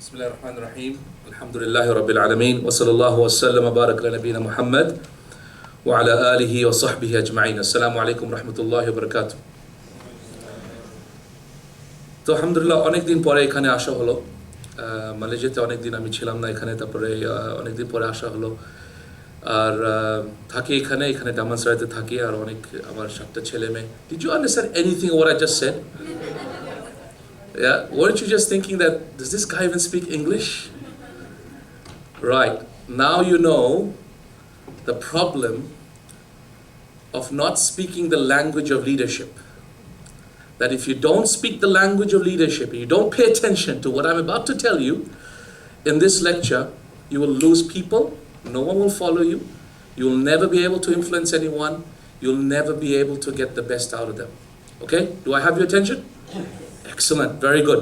Bismillahirrahmanirrahim. Alhamdulillahi Rabbil Alameen. Wa sallallahu wa sallam wa barak ala Nabina Muhammad wa ala alihi wa sahbihi ajma'in. Assalamu alaikum rahmatullahi wa barakatuh. তো আলহামদুলিল্লাহ অনেকদিন পরে এখানে আসা হলো। মালয়েশিয়াতে অনেকদিন আমি ছিলাম না এখানে, তারপরে অনেকদিন পরে আসা হলো। আর থাকি এখানে ডামানসারাতে থাকি, আর অনেক আমার 7টা ছেলে মেয়ে। Did you understand anything of what I just said? Yeah, weren't you just thinking that, does this guy even speak English? Right, now you know the problem of not speaking the language of leadership. That if you don't speak the language of leadership, you don't pay attention to what I'm about to tell you in this lecture, you will lose people, no one will follow you, you'll never be able to influence anyone, you'll never be able to get the best out of them. Okay, do I have your attention? Excellent, very good.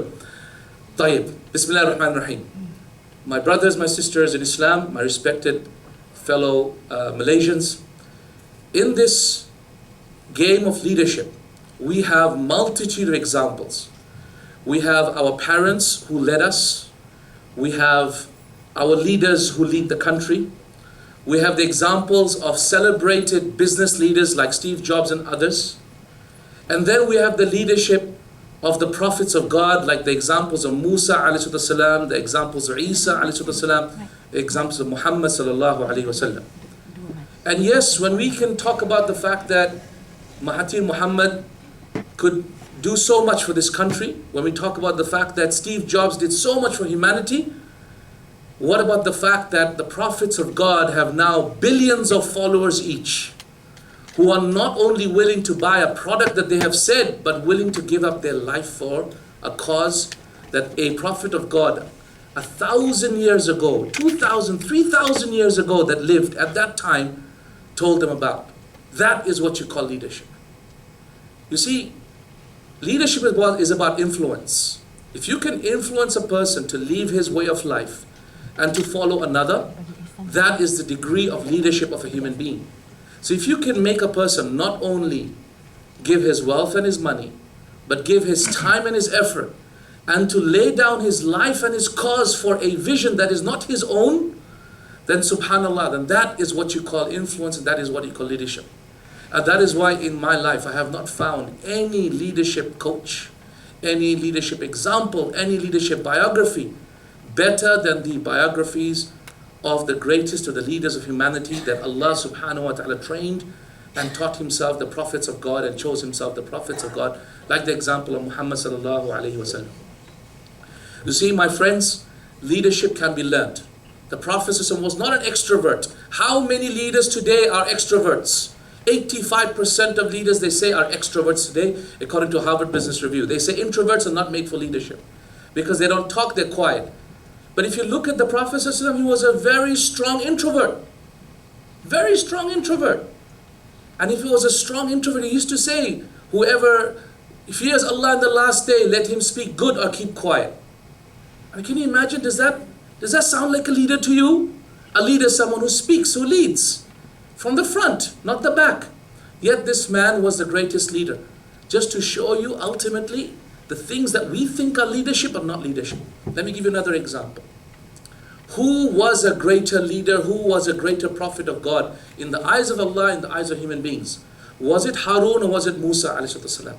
Tayyib, Bismillah ar-Rahman ar-Rahim. My brothers, my sisters in Islam, my respected fellow Malaysians, in this game of leadership, we have multitude of examples. We have our parents who led us. We have our leaders who lead the country. We have the examples of celebrated business leaders like Steve Jobs and others. And then we have the leadership of the prophets of God, like the examples of Musa alayhi salam, the examples of Isa alayhi salam, the examples of Muhammad sallallahu alayhi wasallam. And yes, when we can talk about the fact that Mahathir Muhammad could do so much for this country, when we talk about the fact that Steve Jobs did so much for humanity, what about the fact that the prophets of God have now billions of followers each, who are not only willing to buy a product that they have said, but willing to give up their life for a cause that a prophet of God 1,000 years ago, 2,000, 3,000 years ago that lived at that time told them about. That is what you call leadership. You see, leadership is about influence. If you can influence a person to leave his way of life and to follow another, that is the degree of leadership of a human being. So if you can make a person not only give his wealth and his money, but give his time and his effort, and to lay down his life and his cause for a vision that is not his own, then subhanallah, then that is what you call influence, and that is what you call leadership. And that is why in my life I have not found any leadership coach, any leadership example, any leadership biography better than the biographies of the greatest of the leaders of humanity that Allah subhanahu wa ta'ala trained and taught himself the prophets of God and chose himself the prophets of God, like the example of Muhammad sallallahu alayhi wa sallam. You see, my friends, leadership can be learned. The Prophet was not an extrovert. How many leaders today are extroverts? 85% of leaders, they say, are extroverts today, according to Harvard Business Review. They say introverts are not made for leadership because they don't talk, they're quiet. But if you look at the Prophet ﷺ, he was a very strong introvert. Very strong introvert. And if he was a strong introvert, he used to say, whoever fears Allah in the last day, let him speak good or keep quiet. And can you imagine, does that sound like a leader to you? A leader is someone who speaks, who leads. From the front, not the back. Yet this man was the greatest leader. Just to show you ultimately, the things that we think are leadership are not leadership. Let me give you another example. Who was a greater leader? Who was a greater prophet of God in the eyes of Allah, in the eyes of human beings? Was it Harun or was it Musa alayhi salam?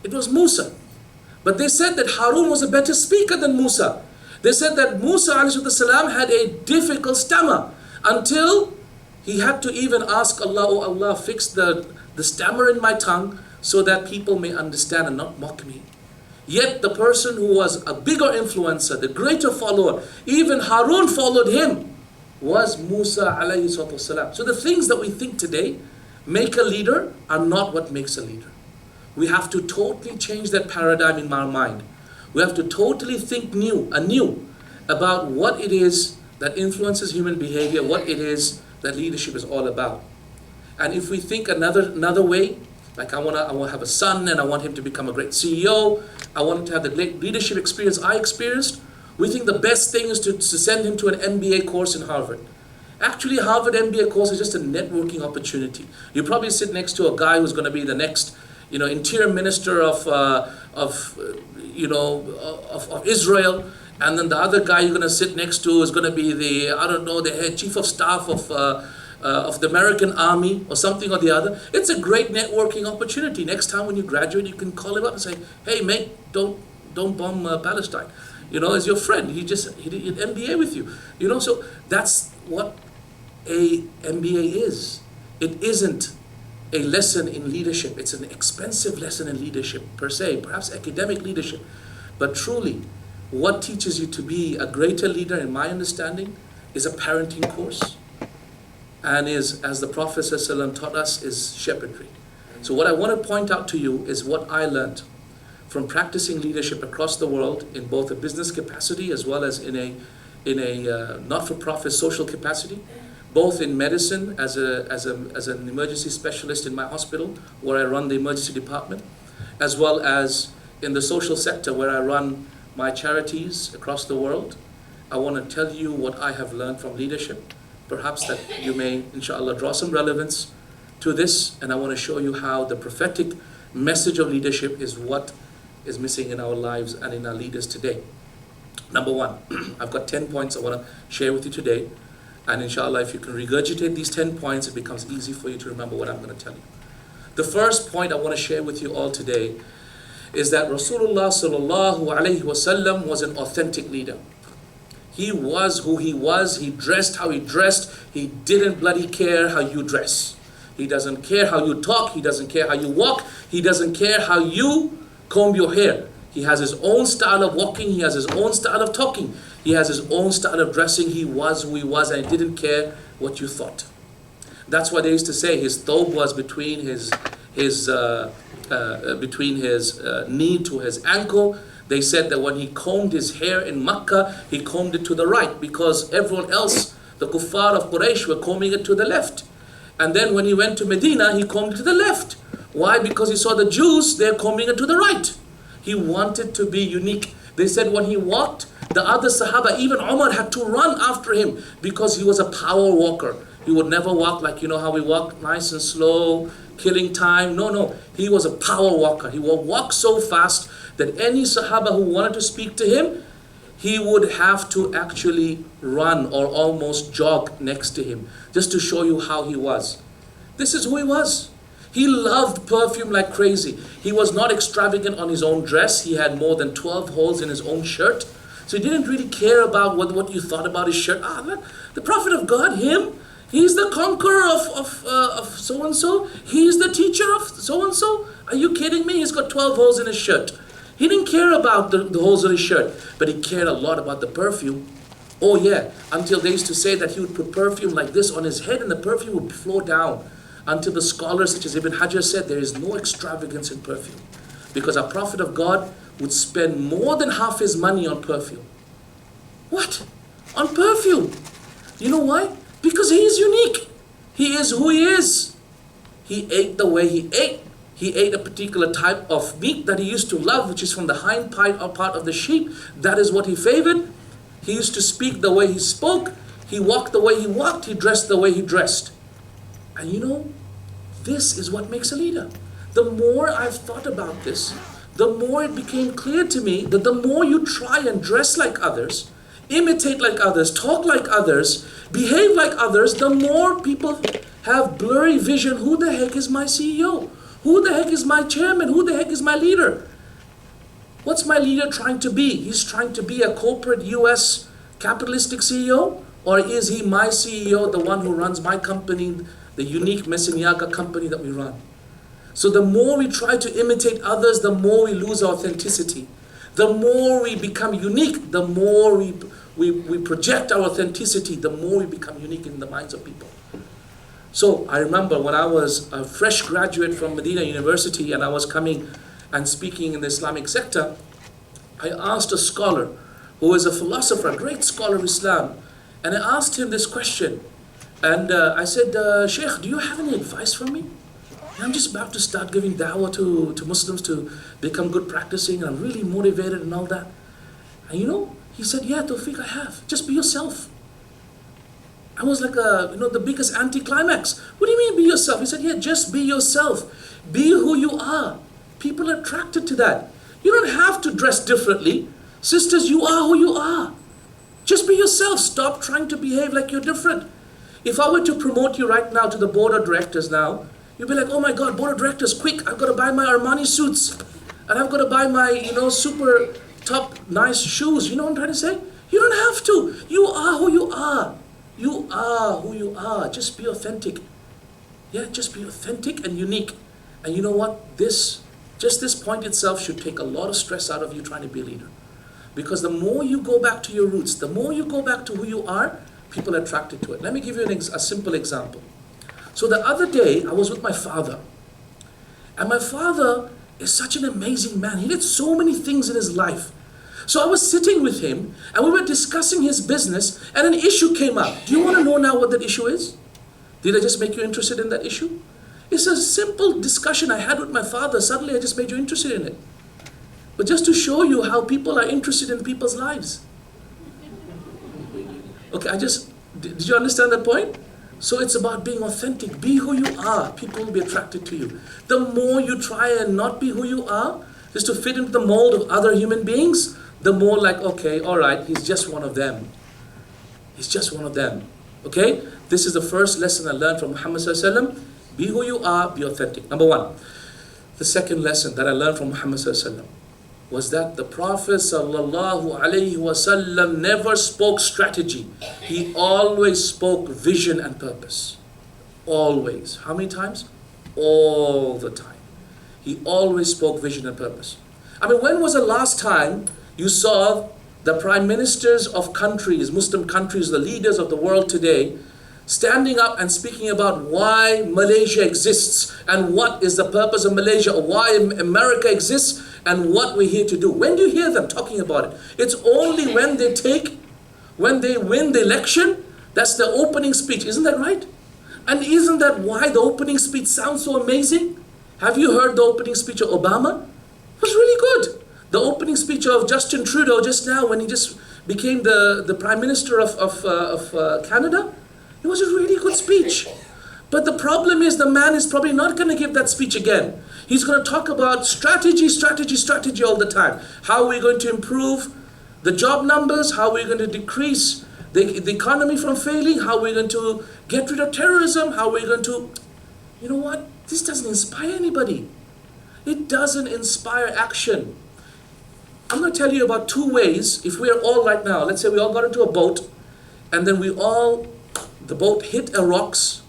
It was Musa. But they said that Harun was a better speaker than Musa. They said that Musa alayhi salam had a difficult stammer until he had to even ask Allah, oh Allah, fix the stammer in my tongue so that people may understand and not mock me. Yet the person who was a bigger influencer, the greater follower, even Harun followed him, was Musa alayhi salam. So the things that we think today make a leader are not what makes a leader. We have to totally change that paradigm in our mind. We have to totally think anew about what it is that influences human behavior, what it is that leadership is all about. And if we think another way, like I want to have a son and I want him to become a great CEO, I want him to have the great leadership experience I experienced, we think the best thing is to send him to an MBA course in Harvard. Actually, Harvard MBA course is just a networking opportunity. You probably sit next to a guy who's going to be the next, interior minister of Israel, and then the other guy you're going to sit next to is going to be the, I don't know, the head chief of staff of the American Army or something or the other. It's a great networking opportunity. Next time when you graduate, you can call him up and say, hey mate, don't bomb Palestine. You know, as your friend, he did an MBA with you. You know, so that's what a MBA is. It isn't a lesson in leadership. It's an expensive lesson in leadership per se, perhaps academic leadership. But truly, what teaches you to be a greater leader, in my understanding, is a parenting course. And is, as the Prophet ﷺ taught us, is shepherdry. So what I want to point out to you is what I learned from practicing leadership across the world in both a business capacity as well as in a not-for-profit social capacity, both in medicine as an emergency specialist in my hospital where I run the emergency department, as well as in the social sector where I run my charities across the world. I want to tell you what I have learned from leadership. Perhaps that you may, inshallah, draw some relevance to this, and I want to show you how the prophetic message of leadership is what is missing in our lives and in our leaders today. Number one, I've got 10 points I want to share with you today, and inshallah, if you can regurgitate these 10 points, it becomes easy for you to remember what I'm going to tell you. The first point I want to share with you all today is that Rasulullah sallallahu alaihi wasallam was an authentic leader. He was who he was, he dressed how he dressed, he didn't bloody care how you dress. He doesn't care how you talk, he doesn't care how you walk, he doesn't care how you comb your hair. He has his own style of walking, he has his own style of talking, he has his own style of dressing. He was who he was and he didn't care what you thought. That's why they used to say his thobe was between his knee to his ankle. They said that when he combed his hair in Makkah, he combed it to the right because everyone else, the kuffar of Quraysh, were combing it to the left. And then when he went to Medina, he combed it to the left. Why? Because he saw the Jews, they're combing it to the right. He wanted to be unique. They said when he walked, the other sahabah, even Umar, had to run after him because he was a power walker. He would never walk like, you know how we walk, nice and slow, killing time. No. He was a power walker. He would walk so fast that any Sahaba who wanted to speak to him, he would have to actually run or almost jog next to him, just to show you how he was. This is who he was. He loved perfume like crazy. He was not extravagant on his own dress. He had more than 12 holes in his own shirt. So he didn't really care about what you thought about his shirt. The Prophet of God, him, he's the conqueror of so-and-so. He's the teacher of so-and-so. Are you kidding me? He's got 12 holes in his shirt. He didn't care about the holes in his shirt, but he cared a lot about the perfume. Oh yeah, until they used to say that he would put perfume like this on his head and the perfume would flow down. Until the scholars such as Ibn Hajar said there is no extravagance in perfume. Because our Prophet of God would spend more than half his money on perfume. What? On perfume. You know why? Because he is unique. He is who he is. He ate the way he ate. He ate a particular type of meat that he used to love, which is from the hind part of the sheep. That is what he favored. He used to speak the way he spoke. He walked the way he walked. He dressed the way he dressed. And you know, this is what makes a leader. The more I've thought about this, the more it became clear to me that the more you try and dress like others, imitate like others, talk like others, behave like others, the more people have blurry vision. Who the heck is my CEO? Who the heck is my chairman? Who the heck is my leader? What's my leader trying to be? He's trying to be a corporate US capitalistic CEO? Or is he my CEO, the one who runs my company, the unique Messinyaga company that we run? So the more we try to imitate others, the more we lose authenticity. The more we become unique, the more we project our authenticity, the more we become unique in the minds of people. So I remember when I was a fresh graduate from Medina University and I was coming and speaking in the Islamic sector, I asked a scholar who is a philosopher, a great scholar of Islam, and I asked him this question. And I said, Sheikh, do you have any advice for me? I'm just about to start giving da'wah to Muslims to become good practicing. I'm really motivated and all that. And you know, he said, yeah, Tawfique, I have. Just be yourself. I was like, the biggest anticlimax. What do you mean be yourself? He said, yeah, just be yourself. Be who you are. People are attracted to that. You don't have to dress differently. Sisters, you are who you are. Just be yourself. Stop trying to behave like you're different. If I were to promote you right now to the board of directors now, you'd be like, oh my God, board of directors, quick, I've got to buy my Armani suits. And I've got to buy my, super top nice shoes. You know what I'm trying to say? You don't have to. You are who you are. You are who you are. Just be authentic. Yeah, just be authentic and unique. And you know what? This point itself should take a lot of stress out of you trying to be a leader. Because the more you go back to your roots, the more you go back to who you are, people are attracted to it. Let me give you a simple example. So the other day, I was with my father. And my father is such an amazing man. He did so many things in his life. So I was sitting with him, and we were discussing his business, and an issue came up. Do you want to know now what that issue is? Did I just make you interested in that issue? It's a simple discussion I had with my father. Suddenly I just made you interested in it. But just to show you how people are interested in people's lives. Okay, did you understand that point? So it's about being authentic. Be who you are. People will be attracted to you. The more you try and not be who you are, just to fit into the mold of other human beings, the more like, okay, all right, he's just one of them. He's just one of them. Okay? This is the first lesson I learned from Muhammad s.a.w. Be who you are, be authentic. Number one. The second lesson that I learned from Muhammad s.a.w. was that the Prophet ﷺ never spoke strategy. He always spoke vision and purpose. Always. How many times? All the time. He always spoke vision and purpose. I mean, when was the last time you saw the prime ministers of countries, Muslim countries, the leaders of the world today, standing up and speaking about why Malaysia exists and what is the purpose of Malaysia, or why America exists and what we're here to do? When do you hear them talking about it? It's only when they win the election, that's the opening speech. Isn't that right? And isn't that why the opening speech sounds so amazing? Have you heard the opening speech of Obama? It was really good. The opening speech of Justin Trudeau just now, when he just became the Prime Minister of Canada, it was a really good speech. But the problem is the man is probably not going to give that speech again. He's going to talk about strategy all the time. How are we going to improve the job numbers? How are we going to decrease the economy from failing? How are we going to get rid of terrorism? How are we going to... You know what? This doesn't inspire anybody. It doesn't inspire action. I'm going to tell you about two ways. If we are all right now, let's say we all got into a boat, and then the boat hit the rocks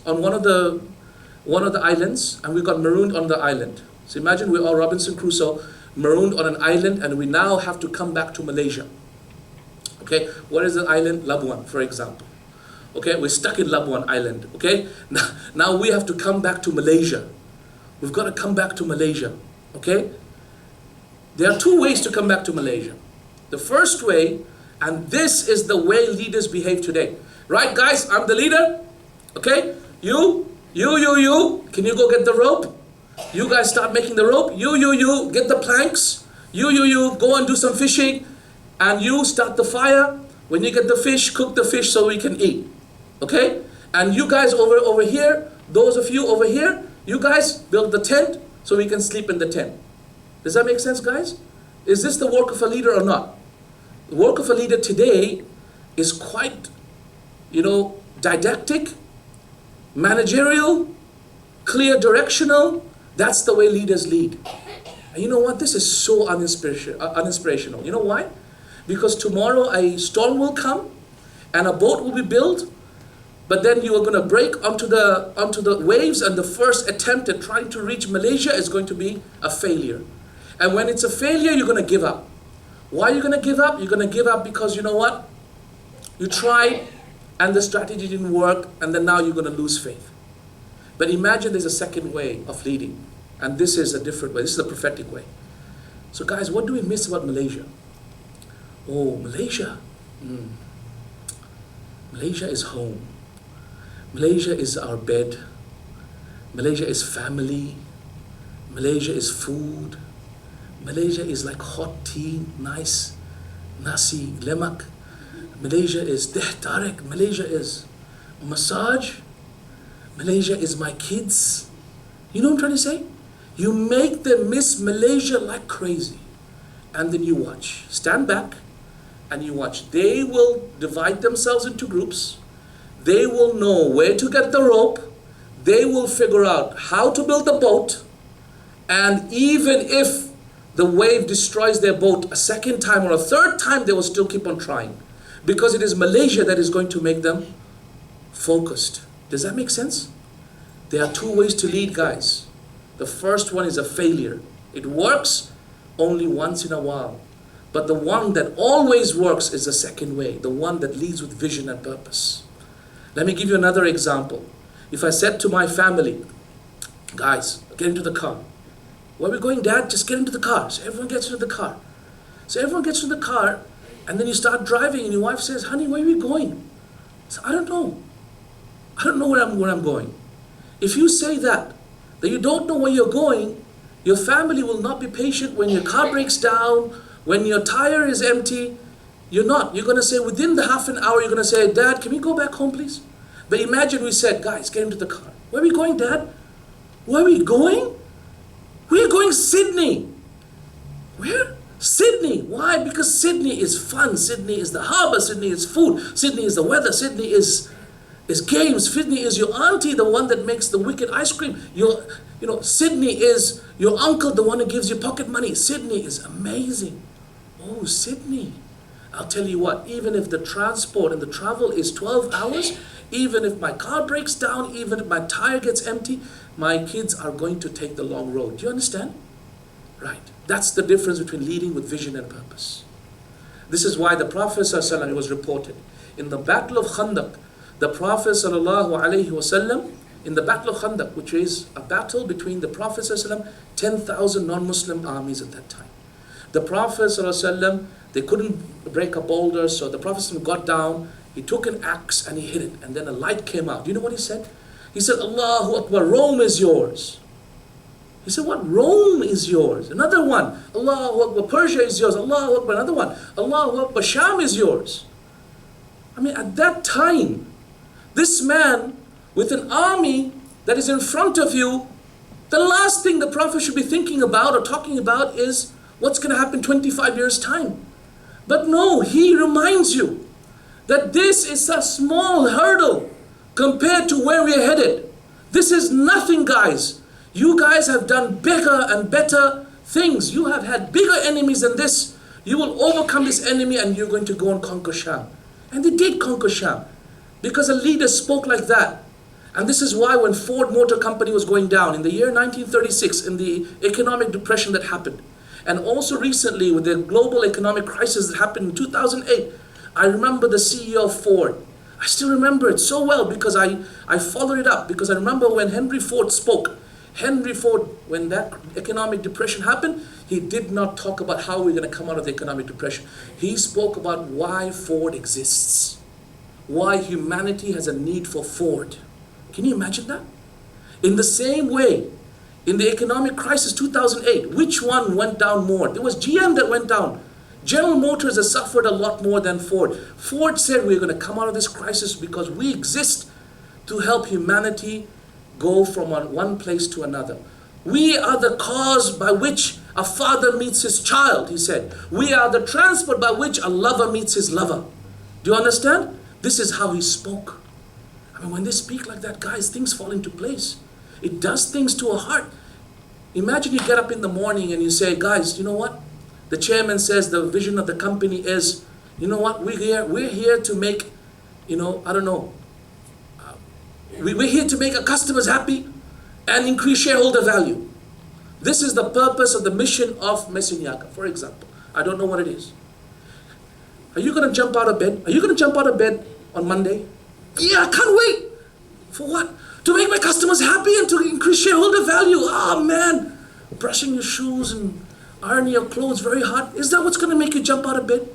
on one of the islands, and we got marooned on the island. So imagine we're all Robinson Crusoe, marooned on an island, and we now have to come back to Malaysia. Okay, what is the island? Labuan, for example. Okay, we're stuck in Labuan Island. Okay, now we have to come back to Malaysia. We've got to come back to Malaysia. Okay, there are two ways to come back to Malaysia. The first way, and this is the way leaders behave today. Right, guys? I'm the leader. Okay, you, can you go get the rope? You guys start making the rope. You, get the planks. You, go and do some fishing. And you start the fire. When you get the fish, cook the fish so we can eat. Okay? And you guys over here, those of you over here, you guys build the tent so we can sleep in the tent. Does that make sense, guys? Is this the work of a leader or not? The work of a leader today is quite, didactic, managerial, clear directional. That's the way leaders lead. And you know what? This is so uninspirational. You know why? Because tomorrow a storm will come and a boat will be built, but then you are going to break onto the waves, and the first attempt at trying to reach Malaysia is going to be a failure. And when it's a failure, you're going to give up. Why are you going to give up? You're going to give up because you know what? You tried and the strategy didn't work, and then now you're going to lose faith. But imagine there's a second way of leading, and this is a different way. This is the prophetic way. So guys, what do we miss about Malaysia? Oh, Malaysia. Malaysia is home. Malaysia is our bed. Malaysia is family. Malaysia is food. Malaysia is like hot tea, nice nasi lemak. Malaysia is teh tarik. Malaysia is massage. Malaysia is my kids. You know what I'm trying to say? You make them miss Malaysia like crazy. and then you watch. Stand back and you watch. They will divide themselves into groups. They will know where to get the rope. They will figure out how to build the boat. And even if the wave destroys their boat a second time or a third time, they will still keep on trying. Because it is Malaysia that is going to make them focused. Does that make sense? There are two ways to lead, guys. The first one is a failure. It works only once in a while. But the one that always works is the second way, the one that leads with vision and purpose. Let me give you another example. If I said to my family, guys, get into the car. Where are we going, Dad? Just get into the car. So everyone gets into the car. So everyone gets into the car, and then you start driving, and your wife says, honey, where are we going? So I don't know. I don't know where I'm going. If you say that you don't know where you're going, your family will not be patient when your car breaks down, when your tire is empty. You're not. You're going to say, within the half an hour, you're going to say, Dad, can we go back home, please? But imagine we said, guys, get into the car. Where are we going, Dad? Where are we going? We're going Sydney. Where? Sydney. Why? Because Sydney is fun. Sydney is the harbour. Sydney is food. Sydney is the weather. Sydney is games. Sydney is your auntie, the one that makes the wicked ice cream. Sydney is your uncle, the one who gives you pocket money. Sydney is amazing. Oh, Sydney. I'll tell you what, even if the transport and the travel is 12 hours, even if my car breaks down, even if my tire gets empty, my kids are going to take the long road. Do you understand? Right. That's the difference between leading with vision and purpose. This is why the Prophet ﷺ was reported. In the Battle of Khandaq, the Prophet ﷺ, in the Battle of Khandaq, which is a battle between the Prophet ﷺ, 10,000 non-Muslim armies at that time. The Prophet ﷺ, they couldn't break a boulder, so the Prophet ﷺ got down, he took an axe and he hit it, and then a light came out. Do you know what he said? He said, Allahu Akbar, Rome is yours. He said, what? Rome is yours. Another one, Allahu Akbar, Persia is yours. Allahu Akbar, another one, Allahu Akbar, Sham is yours. I mean, at that time, this man with an army that is in front of you, the last thing the Prophet should be thinking about or talking about is what's going to happen 25 years' time. But no, he reminds you that this is a small hurdle compared to where we're headed. This is nothing, guys. You guys have done bigger and better things. You have had bigger enemies than this. You will overcome this enemy and you're going to go and conquer Sham. And they did conquer Sham because a leader spoke like that. And this is why when Ford Motor Company was going down in the year 1936, in the economic depression that happened, and also recently with the global economic crisis that happened in 2008, I remember the CEO of Ford. I still remember it so well because I followed it up, because I remember when Henry Ford spoke. Henry Ford, when that economic depression happened, he did not talk about how we're going to come out of the economic depression. He spoke about why Ford exists, why humanity has a need for Ford. Can you imagine that? In the same way, in the economic crisis 2008, which one went down more? It was GM that went down. General Motors has suffered a lot more than Ford. Ford said we're going to come out of this crisis because we exist to help humanity go from one place to another. We are the cause by which a father meets his child, he said. We are the transport by which a lover meets his lover. Do you understand? This is how he spoke. I mean, when they speak like that, guys, things fall into place. It does things to a heart. Imagine you get up in the morning and you say, guys, you know what? The chairman says the vision of the company is, you know what? We're here to make, we're here to make our customers happy and increase shareholder value. This is the purpose of the mission of Messinyaga, for example. I don't know what it is. Are you going to jump out of bed? Are you going to jump out of bed on Monday? Yeah, I can't wait. For what? To make my customers happy and to increase shareholder value. Oh man, brushing your shoes and ironing your clothes very hard. Is that what's going to make you jump out of bed?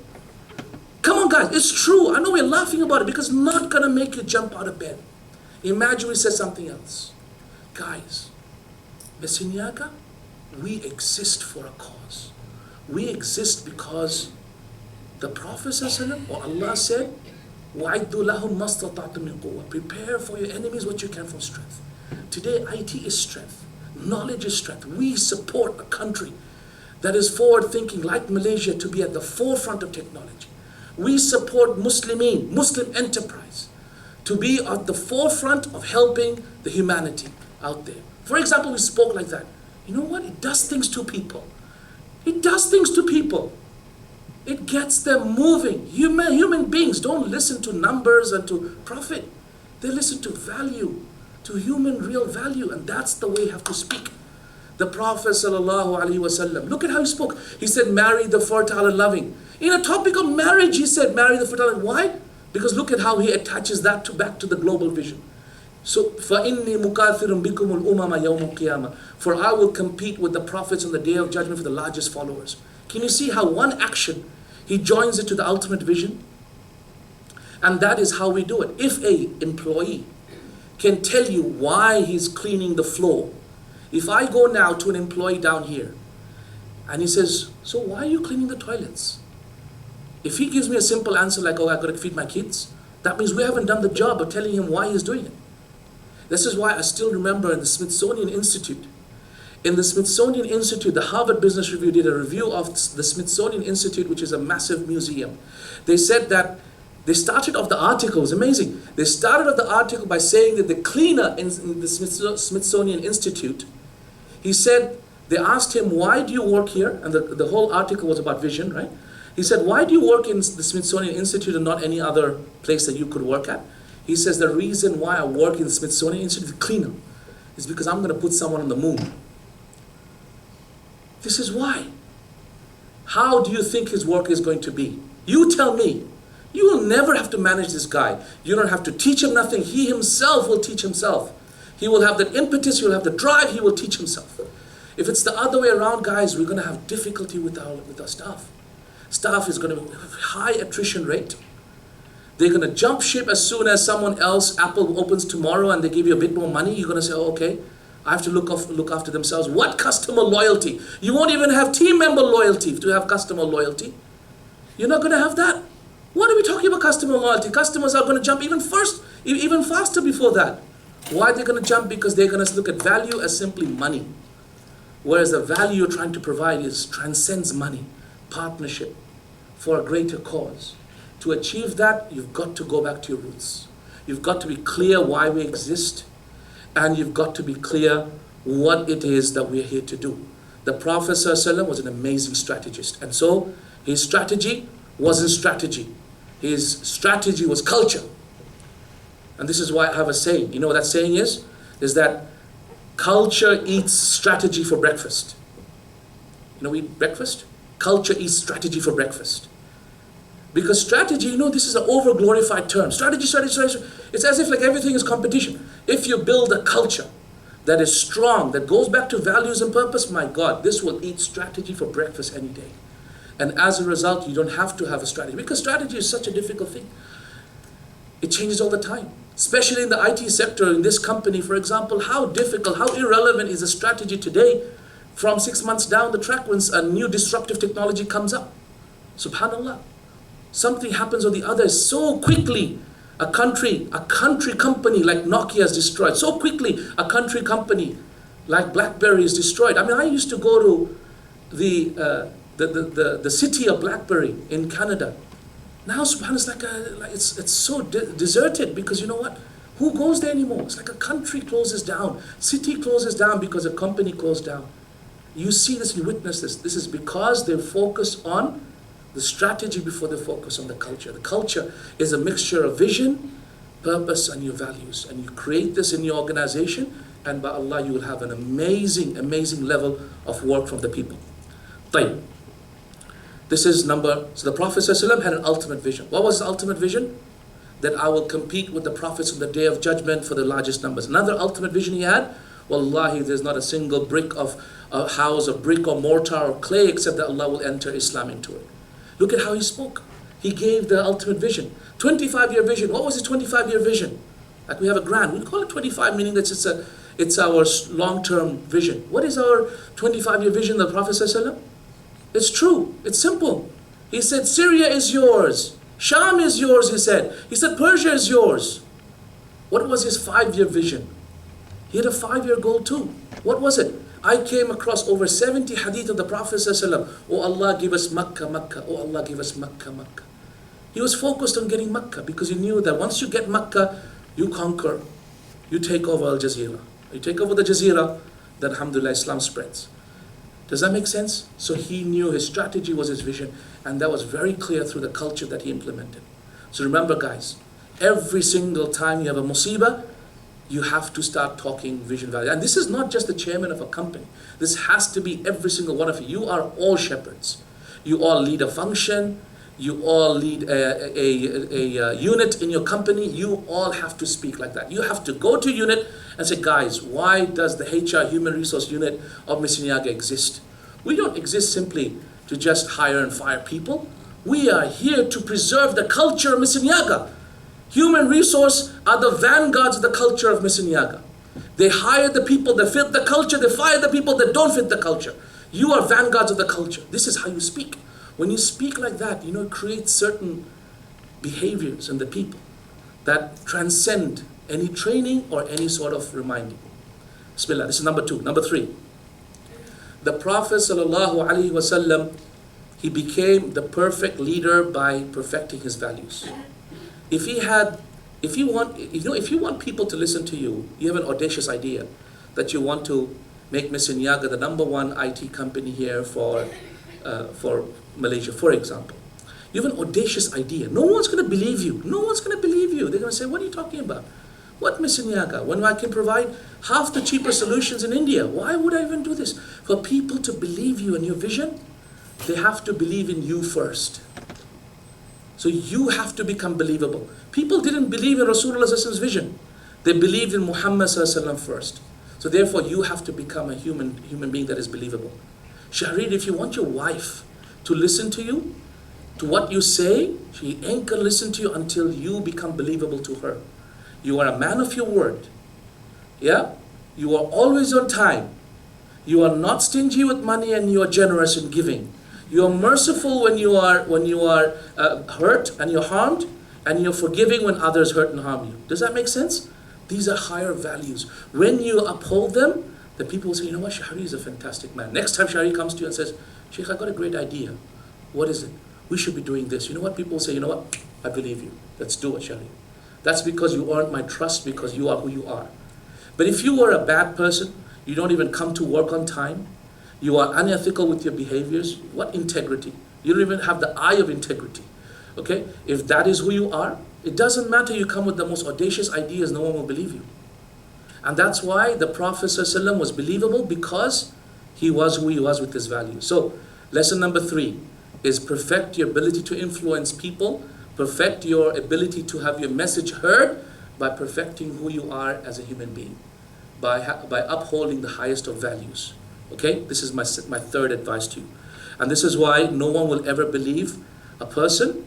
Come on guys, it's true. I know we're laughing about it because it's not going to make you jump out of bed. Imagine we said something else. Guys, Messinyaga, we exist for a cause. We exist because the Prophet ﷺ, or Allah said, وَعِدُّ لَهُمْ مَسْتَطَعْتُ مِنْ قُوَّةٍ. Prepare for your enemies what you can from strength. Today, IT is strength. Knowledge is strength. We support a country that is forward thinking, like Malaysia, to be at the forefront of technology. We support Muslimin, Muslim enterprise, to be at the forefront of helping the humanity out there. For example, we spoke like that. You know what? It does things to people. It does things to people. It gets them moving. Human beings don't listen to numbers and to profit. They listen to value, to human real value, and that's the way you have to speak. The Prophet ﷺ, look at how he spoke. He said, marry the fertile and loving. In a topic of marriage, he said, marry the fertile. Why? Because look at how he attaches that back to the global vision. So, فَإِنِّي مُكَاثِرٌ بِكُمُ الْأُمَمَ يَوْمَ الْقِيَامَةِ, for I will compete with the prophets on the day of judgment for the largest followers. Can you see how one action, he joins it to the ultimate vision? And that is how we do it. If an employee can tell you why he's cleaning the floor, if I go now to an employee down here, and he says, so why are you cleaning the toilets? If he gives me a simple answer like, oh, I've got to feed my kids, that means we haven't done the job of telling him why he's doing it. This is why I still remember in the Smithsonian Institute. In the Smithsonian Institute, the Harvard Business Review did a review of the Smithsonian Institute, which is a massive museum. They said that they started off the article, it was amazing. They started off the article by saying that the cleaner in the Smithsonian Institute, he said, they asked him, why do you work here? And the whole article was about vision, right? He said, why do you work in the Smithsonian Institute and not any other place that you could work at? He says, the reason why I work in the Smithsonian Institute, the cleaner, is because I'm going to put someone on the moon. This is why. How do you think his work is going to be? You tell me. You will never have to manage this guy. You don't have to teach him nothing. He himself will teach himself. He will have that impetus, he will have the drive, he will teach himself. If it's the other way around, guys, we're going to have difficulty with our staff. Staff is going to have a high attrition rate. They're going to jump ship as soon as someone else, Apple opens tomorrow and they give you a bit more money. You're going to say, oh, okay, I have to look after themselves. What customer loyalty? You won't even have team member loyalty to have customer loyalty. You're not going to have that. What are we talking about customer loyalty? Customers are going to jump even faster before that. Why are they going to jump? Because they're going to look at value as simply money. Whereas the value you're trying to provide transcends money, partnership for a greater cause. To achieve that, you've got to go back to your roots. You've got to be clear why we exist, and you've got to be clear what it is that we're here to do. The Prophet ﷺ was an amazing strategist, and so his strategy wasn't strategy. His strategy was culture. And this is why I have a saying. You know what that saying is? Is that culture eats strategy for breakfast. You know, we eat breakfast? Culture eats strategy for breakfast. Because strategy, you know, this is an over-glorified term. Strategy. It's as if like everything is competition. If you build a culture that is strong, that goes back to values and purpose, my God, this will eat strategy for breakfast any day. And as a result, you don't have to have a strategy. Because strategy is such a difficult thing. It changes all the time. Especially in the IT sector, in this company, for example, how difficult, how irrelevant is a strategy today from 6 months down the track when a new disruptive technology comes up? Subhanallah. Something happens or the other so quickly. A country company like Nokia is destroyed. So quickly, a country company like BlackBerry is destroyed. I mean, I used to go to the city of BlackBerry in Canada. Now, subhanAllah, it's so deserted because you know what? Who goes there anymore? It's like a country closes down. City closes down because a company closed down. You see this, you witness this. This is because they focus on the strategy before they focus on the culture. The culture is a mixture of vision, purpose, and your values. And you create this in your organization, and by Allah, you will have an amazing, amazing level of work from the people. طيب. This is so the Prophet ﷺ had an ultimate vision. What was his ultimate vision? That I will compete with the prophets on the day of judgment for the largest numbers. Another ultimate vision he had, wallahi, there's not a single brick of a house of brick or mortar or clay except that Allah will enter Islam into it. Look at how he spoke. He gave the ultimate vision. 25-year vision. What was his 25-year vision? Like we have a grant. We call it 25, meaning that it's our long-term vision. What is our 25-year vision of the Prophet ﷺ? It's true. It's simple. He said, Syria is yours. Sham is yours, he said. He said, Persia is yours. What was his 5-year vision? He had a 5-year goal too. What was it? I came across over 70 hadith of the Prophet ﷺ. Oh Allah, give us Makkah, Makkah. Oh Allah, give us Makkah, Makkah. He was focused on getting Makkah because he knew that once you get Makkah, you conquer, you take over Al Jazeera. You take over the Jazeera, then alhamdulillah Islam spreads. Does that make sense? So he knew his strategy was his vision, and that was very clear through the culture that he implemented. So remember guys, every single time you have a musibah, you have to start talking vision value. And this is not just the chairman of a company. This has to be every single one of you. You are all shepherds. You all lead a function. You all lead a unit in your company. You all have to speak like that. You have to go to unit and say, guys, why does the HR Human Resource Unit of Missinyaga exist? We don't exist simply to just hire and fire people. We are here to preserve the culture of Missinyaga. Human resource are the vanguards of the culture of Missinyaga. They hire the people that fit the culture, they fire the people that don't fit the culture. You are vanguards of the culture. This is how you speak. When you speak like that, it creates certain behaviors in the people that transcend any training or any sort of reminding. Bismillah. This is number 2. Number 3. The Prophet ﷺ, he became the perfect leader by perfecting his values. If you want people to listen to you, you have an audacious idea that you want to make Missinyaga the #1 IT company here for Malaysia, for example. You have an audacious idea. No one's going to believe you. No one's going to believe you. They're going to say, what are you talking about? What Missinyaga? When I can provide half the cheaper solutions in India, why would I even do this? For people to believe you and your vision, they have to believe in you first. So you have to become believable. People didn't believe in Rasulullah's vision. They believed in Muhammad first. So therefore you have to become a human being that is believable. Shahreed, if you want your wife to listen to you, to what you say, she ain't gonna listen to you until you become believable to her. You are a man of your word. Yeah? You are always on time. You are not stingy with money and you are generous in giving. You are merciful when you are hurt and you're harmed, and you're forgiving when others hurt and harm you. Does that make sense? These are higher values. When you uphold them, the people will say, you know what, Shahri is a fantastic man. Next time Shahri comes to you and says, Sheikh, I got a great idea. What is it? We should be doing this. You know what? People will say, you know what? I believe you. Let's do it, Shahri. That's because you earned my trust, because you are who you are. But if you are a bad person, you don't even come to work on time, you are unethical with your behaviors, what integrity? You don't even have the eye of integrity. Okay? If that is who you are, it doesn't matter you come with the most audacious ideas, no one will believe you. And that's why the Prophet ﷺ was believable, because he was who he was with his values. So, lesson number 3 is perfect your ability to influence people, perfect your ability to have your message heard by perfecting who you are as a human being, by upholding the highest of values. Okay, this is my third advice to you. And this is why no one will ever believe a person,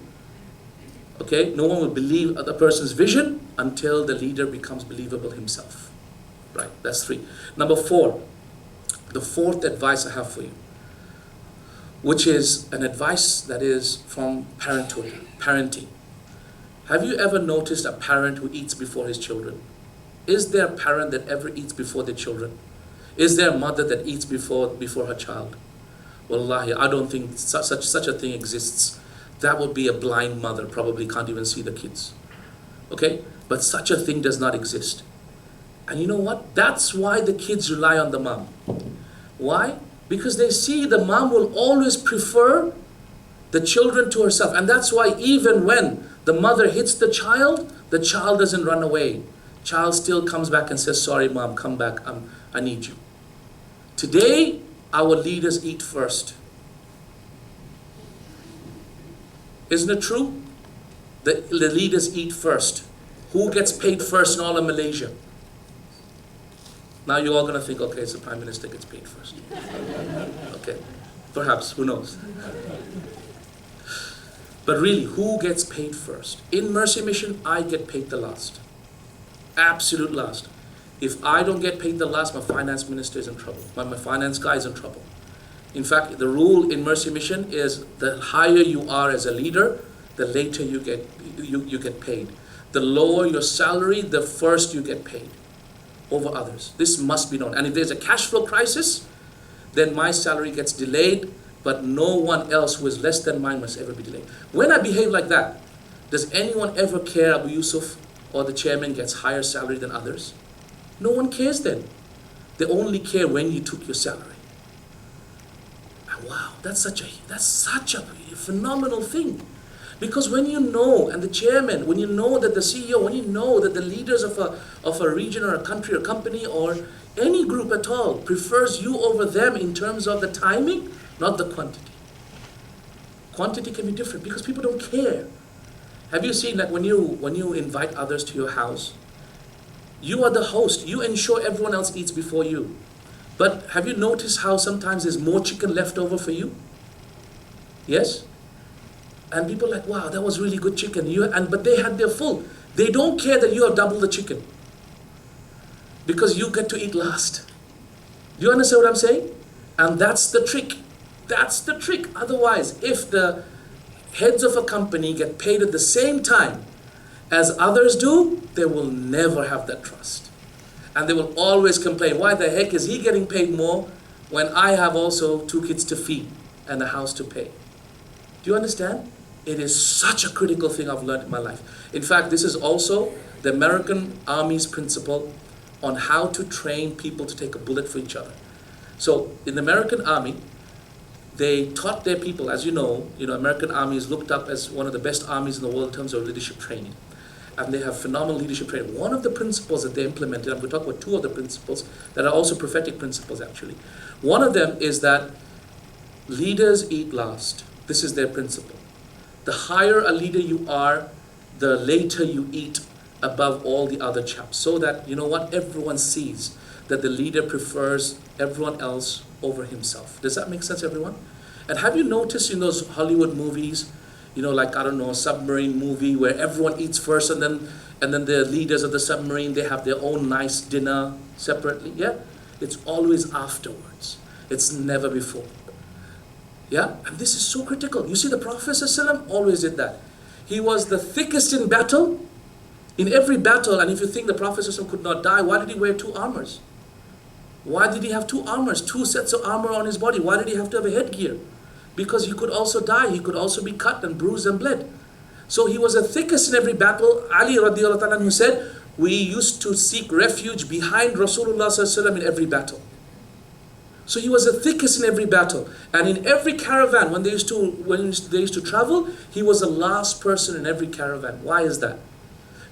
okay, no one will believe a person's vision until the leader becomes believable himself. Right, that's 3. Number 4, the fourth advice I have for you, which is an advice that is from parenthood, parenting. Have you ever noticed a parent who eats before his children? Is there a parent that ever eats before their children? Is there a mother that eats before her child? Wallahi, I don't think such a thing exists. That would be a blind mother, probably can't even see the kids. Okay? But such a thing does not exist. And you know what? That's why the kids rely on the mom. Why? Because they see the mom will always prefer the children to herself. And that's why even when the mother hits the child doesn't run away. Child still comes back and says, sorry mom, come back, I need you. Today, our leaders eat first. Isn't it true? The leaders eat first. Who gets paid first in all of Malaysia? Now you're all going to think, okay, it's the Prime Minister gets paid first. Okay, perhaps, who knows? But really, who gets paid first? In Mercy Mission, I get paid the last. Absolute last. If I don't get paid the last, my finance minister is in trouble. My finance guy is in trouble. In fact, the rule in Mercy Mission is the higher you are as a leader, the later you get paid. The lower your salary, the first you get paid. over others. This must be known. And if there's a cash flow crisis, then my salary gets delayed, but no one else who is less than mine must ever be delayed. When I behave like that, does anyone ever care Abu Yusuf or the chairman gets higher salary than others? No one cares then. They only care when you took your salary. And wow, that's such a phenomenal thing. Because when you know, and the chairman, when you know that the CEO, when you know that the leaders of a region or a country or company or any group at all prefers you over them in terms of the timing, not the quantity. Quantity can be different because people don't care. Have you seen that when you invite others to your house, you are the host, you ensure everyone else eats before you. But have you noticed how sometimes there's more chicken left over for you? Yes? And people are like, wow, that was really good chicken. But they had their full. They don't care that you have double the chicken. Because you get to eat last. Do you understand what I'm saying? And that's the trick. That's the trick. Otherwise, if the heads of a company get paid at the same time as others do, they will never have that trust. And they will always complain, why the heck is he getting paid more when I have also 2 kids to feed and a house to pay? Do you understand? It is such a critical thing I've learned in my life. In fact, this is also the American Army's principle on how to train people to take a bullet for each other. So in the American Army, they taught their people, as you know, American Army is looked up as one of the best armies in the world in terms of leadership training. And they have phenomenal leadership training. One of the principles that they implemented, I'm going to talk about 2 of the principles that are also prophetic principles actually. One of them is that leaders eat last. This is their principle. The higher a leader you are, the later you eat above all the other chaps. So that, everyone sees that the leader prefers everyone else over himself. Does that make sense, everyone? And have you noticed in those Hollywood movies, like, I don't know, a submarine movie where everyone eats first and then the leaders of the submarine, they have their own nice dinner separately? Yeah? It's always afterwards. It's never before. Yeah, and this is so critical. You see, the Prophet ﷺ always did that. He was the thickest in battle, in every battle. And if you think the Prophet ﷺ could not die, why did he wear 2 armors? Why did he have 2 armors, 2 sets of armor on his body? Why did he have to have a headgear? Because he could also die. He could also be cut and bruised and bled. So he was the thickest in every battle. Ali radiallahu ta'ala who said, we used to seek refuge behind Rasulullah ﷺ in every battle. So he was the thickest in every battle. And in every caravan, when they used to travel, he was the last person in every caravan. Why is that?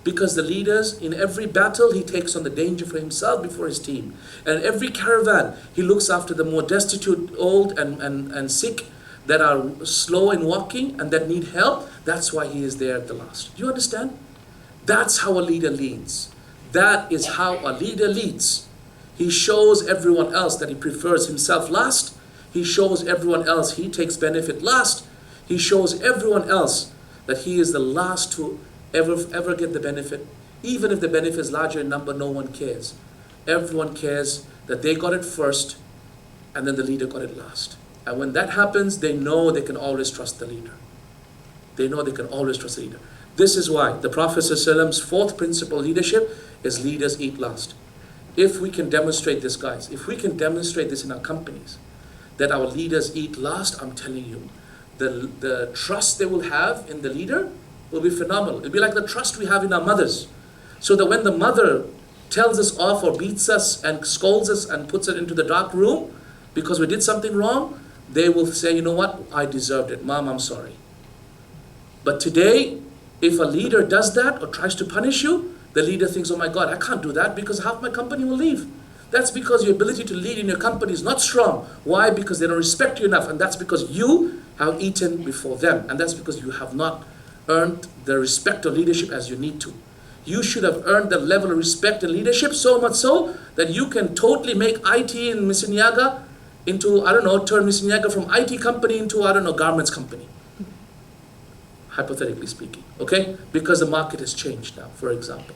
Because the leaders, in every battle, he takes on the danger for himself before his team. And in every caravan, he looks after the more destitute, old and sick, that are slow in walking and that need help. That's why he is there at the last. Do you understand? That's how a leader leads. That is how a leader leads. He shows everyone else that he prefers himself last. He shows everyone else he takes benefit last. He shows everyone else that he is the last to ever get the benefit. Even if the benefit is larger in number, no one cares. Everyone cares that they got it first and then the leader got it last. And when that happens, they know they can always trust the leader. They know they can always trust the leader. This is why the Prophet ﷺ's 4th principle of leadership is leaders eat last. If we can demonstrate this, guys, if we can demonstrate this in our companies, that our leaders eat last, I'm telling you, the trust they will have in the leader will be phenomenal. It'll be like the trust we have in our mothers. So that when the mother tells us off or beats us and scolds us and puts us into the dark room because we did something wrong, they will say, you know what, I deserved it. Mom, I'm sorry. But today, if a leader does that or tries to punish you, the leader thinks, oh my God, I can't do that because half my company will leave. That's because your ability to lead in your company is not strong. Why? Because they don't respect you enough. And that's because you have eaten before them. And that's because you have not earned the respect of leadership as you need to. You should have earned the level of respect and leadership, so much so that you can totally make IT in Mississauga into, turn Mississauga from IT company into, garments company. Hypothetically speaking, okay? Because the market has changed now, for example.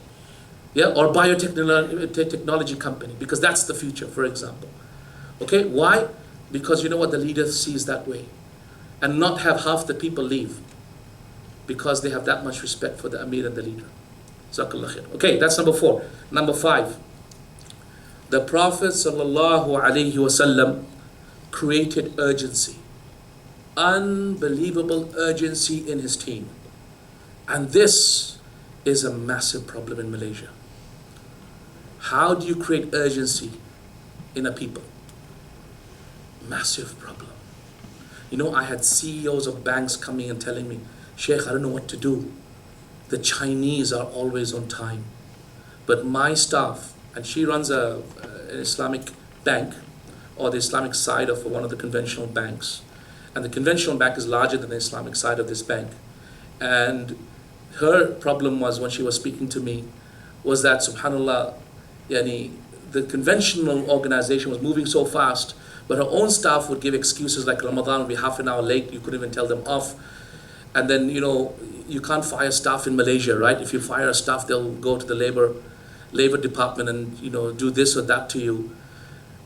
Yeah, or biotechnology company, because that's the future, for example. Okay, why? Because you know what, the leader sees that way. And not have half the people leave because they have that much respect for the Amir and the leader. Okay, that's number 4. Number 5. The Prophet ﷺ created urgency, unbelievable urgency in his team. And this is a massive problem in Malaysia. How do you create urgency in a people? Massive problem. You know, I had CEOs of banks coming and telling me, Sheikh, I don't know what to do. The Chinese are always on time. But my staff, and she runs an Islamic bank, or the Islamic side of one of the conventional banks. And the conventional bank is larger than the Islamic side of this bank. And her problem was, when she was speaking to me, was that, subhanAllah, yani, the conventional organization was moving so fast, but her own staff would give excuses like Ramadan would be half an hour late, you couldn't even tell them off. And then, you know, you can't fire staff in Malaysia, right? If you fire a staff, they'll go to the labor department and, you know, do this or that to you.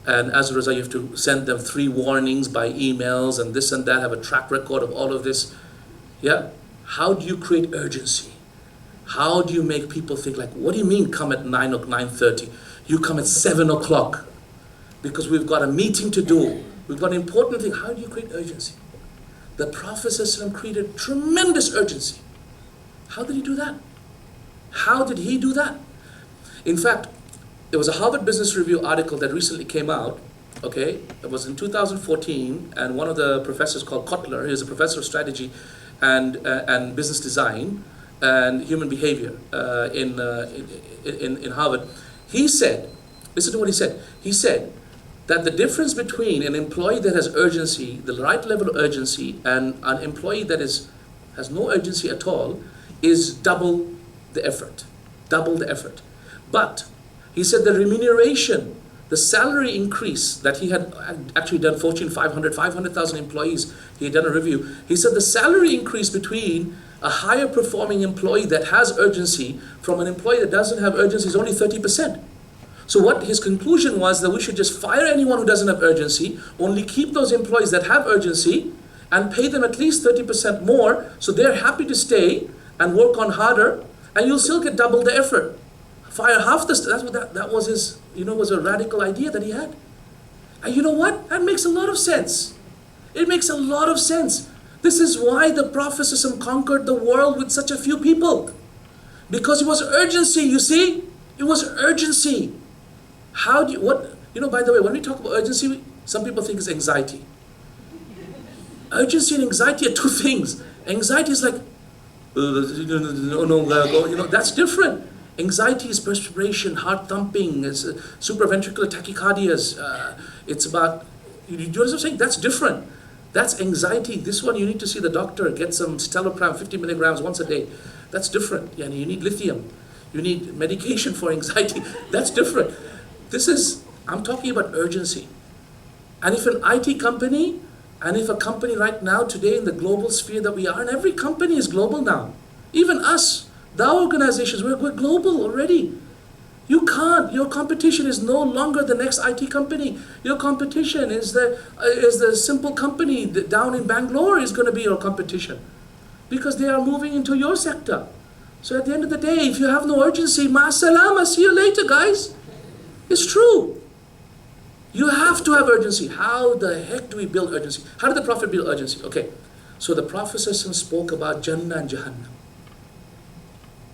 And as a result, you have to send them 3 warnings by emails and this and that, have a track record of all of this. Yeah? How do you create urgency? How do you make people think like, what do you mean come at 9 or 9:30? You come at 7 o'clock because we've got a meeting to do. We've got an important thing. How do you create urgency? The Prophet ﷺ created tremendous urgency. How did he do that? How did he do that? In fact, there was a Harvard Business Review article that recently came out, okay? It was in 2014, and one of the professors called Kotler, he is a professor of strategy and business design and human behavior in Harvard. He said, listen to what he said. He said that the difference between an employee that has urgency, the right level of urgency, and an employee that has no urgency at all is double the effort. Double the effort. But he said the remuneration, the salary increase that he had actually done, Fortune 500,000 employees, he had done a review. He said the salary increase between a higher performing employee that has urgency from an employee that doesn't have urgency is only 30%. So what his conclusion was that we should just fire anyone who doesn't have urgency, only keep those employees that have urgency and pay them at least 30% more so they're happy to stay and work on harder, and you'll still get double the effort. Fire half the that was his, you know, was a radical idea that he had. And you know what? That makes a lot of sense. It makes a lot of sense. This is why the Prophet ﷺ conquered the world with such a few people. Because it was urgency, you see? It was urgency. How do you, what, you know, by the way, when we talk about urgency, some people think it's anxiety. Urgency and anxiety are two things. Anxiety is like, you know, that's different. Anxiety is perspiration, heart thumping, it's supraventricular tachycardias. It's about, you know what I'm saying? That's different. That's anxiety. This one you need to see the doctor, get some Stelopram, 50 milligrams once a day. That's different. Yeah, you need lithium. You need medication for anxiety. That's different. This is, I'm talking about urgency. And if an IT company, and if a company right now today in the global sphere that we are, and every company is global now, even us, the organizations, we're global already. You can't, your competition is no longer the next IT company. Your competition is the simple company that down in Bangalore is going to be your competition. Because they are moving into your sector. So at the end of the day, if you have no urgency, ma'as-salama, see you later, guys. It's true. You have to have urgency. How the heck do we build urgency? How did the Prophet build urgency? Okay, so the Prophet spoke about Jannah and Jahannam.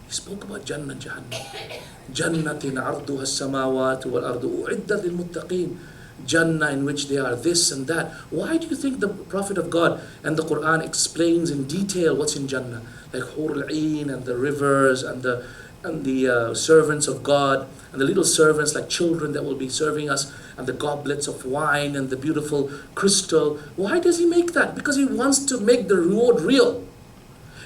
He spoke about Jannah and Jahannam. Jannatin arduha as-samawatu wal ardu u'iddat lil muttaqin. Jannah in which they are this and that. Why do you think the Prophet of God and the Quran explains in detail what's in Jannah? Like Hurul Ain and the rivers and the servants of God and the little servants like children that will be serving us and the goblets of wine and the beautiful crystal. Why does he make that? Because he wants to make the reward real.